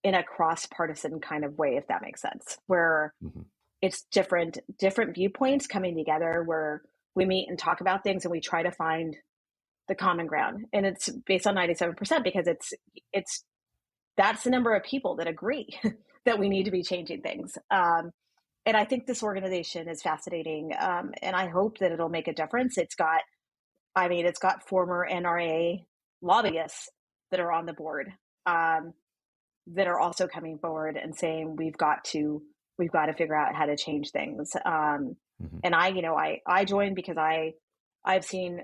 Speaker 3: in a cross-partisan kind of way, if that makes sense, where it's different viewpoints coming together, where we meet and talk about things and we try to find the common ground. And it's based on 97% because that's the number of people that agree that we need to be changing things. And I think this organization is fascinating, and I hope that it'll make a difference. It's got former NRA lobbyists that are on the board, that are also coming forward and saying we've got to figure out how to change things. And I joined because I've seen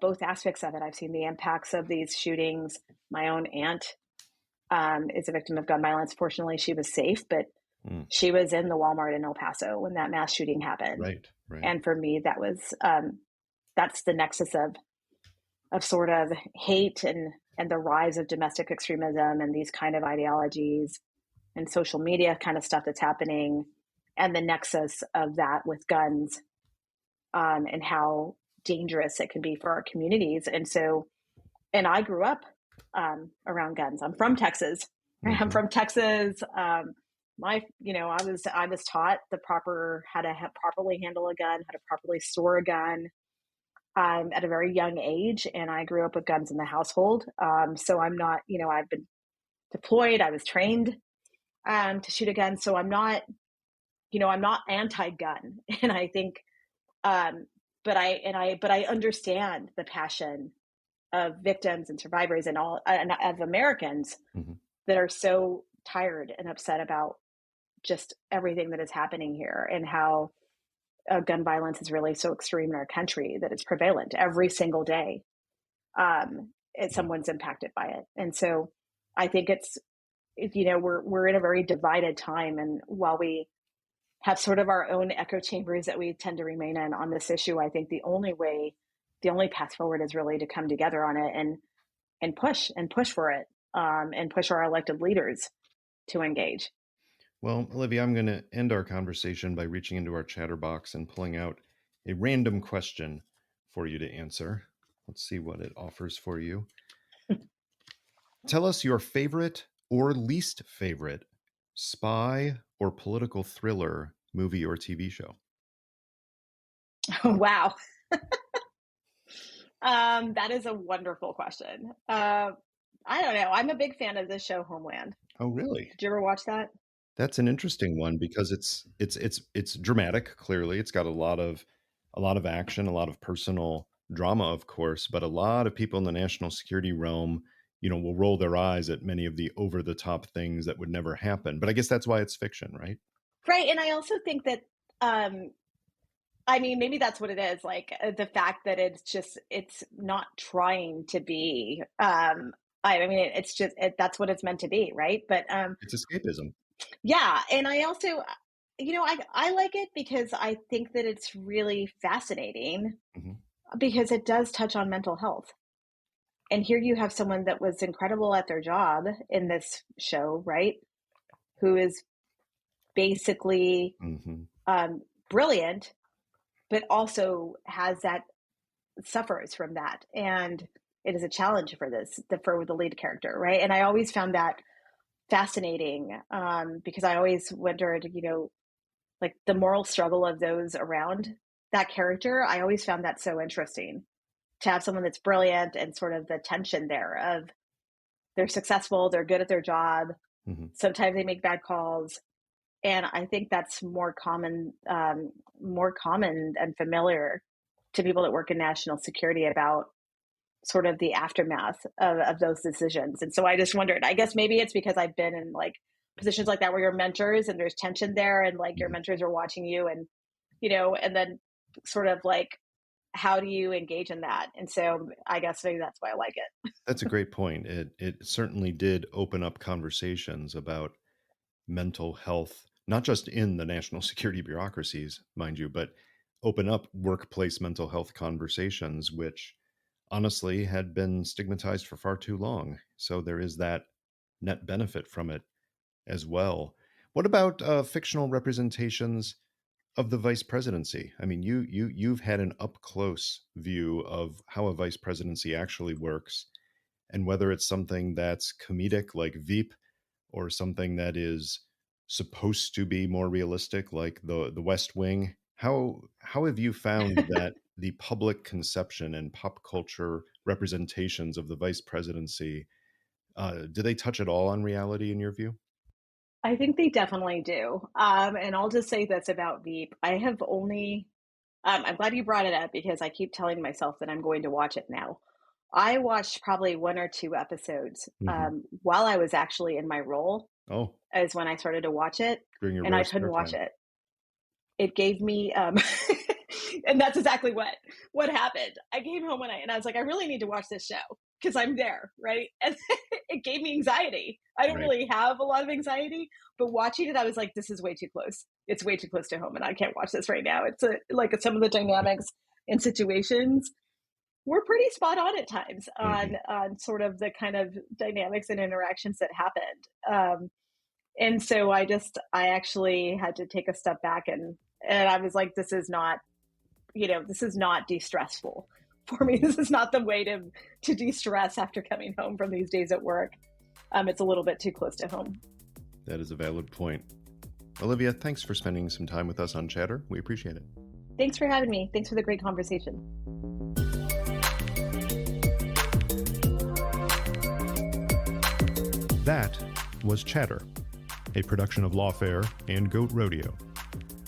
Speaker 3: both aspects of it. I've seen the impacts of these shootings. My own aunt is a victim of gun violence. Fortunately, she was safe, but she was in the Walmart in El Paso when that mass shooting happened.
Speaker 2: Right.
Speaker 3: And for me, that was that's the nexus of sort of hate and the rise of domestic extremism and these kind of ideologies and social media kind of stuff that's happening, and the nexus of that with guns, and how dangerous it can be for our communities. And I grew up around guns. I'm from Texas. I'm from Texas. I was taught how to properly handle a gun, how to properly store a gun, at a very young age. And I grew up with guns in the household. So I'm not, I've been deployed. I was trained to shoot a gun. So I'm not anti-gun. And I think, but I understand the passion of victims and survivors and of Americans that are so tired and upset about just everything that is happening here, and how gun violence is really so extreme in our country that it's prevalent every single day. Someone's impacted by it. And so I think we're in a very divided time. And while we have sort of our own echo chambers that we tend to remain in on this issue, I think the only path forward is really to come together on it and push for it, and push our elected leaders to engage.
Speaker 2: Well, Olivia, I'm going to end our conversation by reaching into our chatter box and pulling out a random question for you to answer. Let's see what it offers for you. Tell us your favorite or least favorite spy or political thriller movie or TV show?
Speaker 3: Wow. That is a wonderful question. I don't know. I'm a big fan of the show Homeland.
Speaker 2: Oh, really?
Speaker 3: Did you ever watch that?
Speaker 2: That's an interesting one because it's dramatic. Clearly, it's got a lot of action, a lot of personal drama, of course, but a lot of people in the national security realm, will roll their eyes at many of the over the top things that would never happen. But I guess that's why it's fiction, right?
Speaker 3: Right. And I also think that, maybe that's what it is. Like the fact that it's not trying to be, that's what it's meant to be. Right. But,
Speaker 2: it's escapism.
Speaker 3: Yeah. And I also, I like it because I think that it's really fascinating because it does touch on mental health. And here you have someone that was incredible at their job in this show, right? Who is basically brilliant, but also suffers from that. And it is a challenge for the lead character, right? And I always found that fascinating because I always wondered, like the moral struggle of those around that character. I always found that so interesting to have someone that's brilliant and sort of the tension there of they're successful, they're good at their job. Sometimes they make bad calls. And I think that's more common and familiar to people that work in national security about sort of the aftermath of those decisions. And so I just wondered, I guess maybe it's because I've been in like positions like that where you're mentors and there's tension there and like your mentors are watching you and, and then sort of like, how do you engage in that? And so I guess maybe that's why I like it.
Speaker 2: That's a great point. It certainly did open up conversations about mental health, not just in the national security bureaucracies, mind you, but open up workplace mental health conversations, which honestly had been stigmatized for far too long. So there is that net benefit from it as well. What about fictional representations of the vice presidency? I mean, you've had an up close view of how a vice presidency actually works, and whether it's something that's comedic like Veep, or something that is supposed to be more realistic like the West Wing. How have you found that the public conception and pop culture representations of the vice presidency, do they touch at all on reality in your view?
Speaker 3: I think they definitely do. And I'll just say this about Veep. I have only, I'm glad you brought it up because I keep telling myself that I'm going to watch it now. I watched probably 1 or 2 episodes while I was actually in my role.
Speaker 2: Oh,
Speaker 3: is when I started to watch it, and I couldn't watch it. It gave me, and that's exactly what happened. I came home and I was like, I really need to watch this show because I'm there, right? And it gave me anxiety. I don't really have a lot of anxiety, but watching it, I was like, this is way too close. It's way too close to home, and I can't watch this right now. It's like some of the dynamics and situations were pretty spot on at times on sort of the kind of dynamics and interactions that happened. And so I actually had to take a step back and I was like, this is not de-stressful for me. This is not the way to de-stress after coming home from these days at work. It's a little bit too close to home.
Speaker 2: That is a valid point. Olivia, thanks for spending some time with us on Chatter. We appreciate it.
Speaker 3: Thanks for having me. Thanks for the great conversation.
Speaker 2: That was Chatter, a production of Lawfare and Goat Rodeo.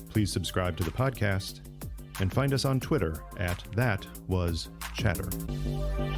Speaker 2: Please subscribe to the podcast and find us on Twitter at @ThatWasChatter.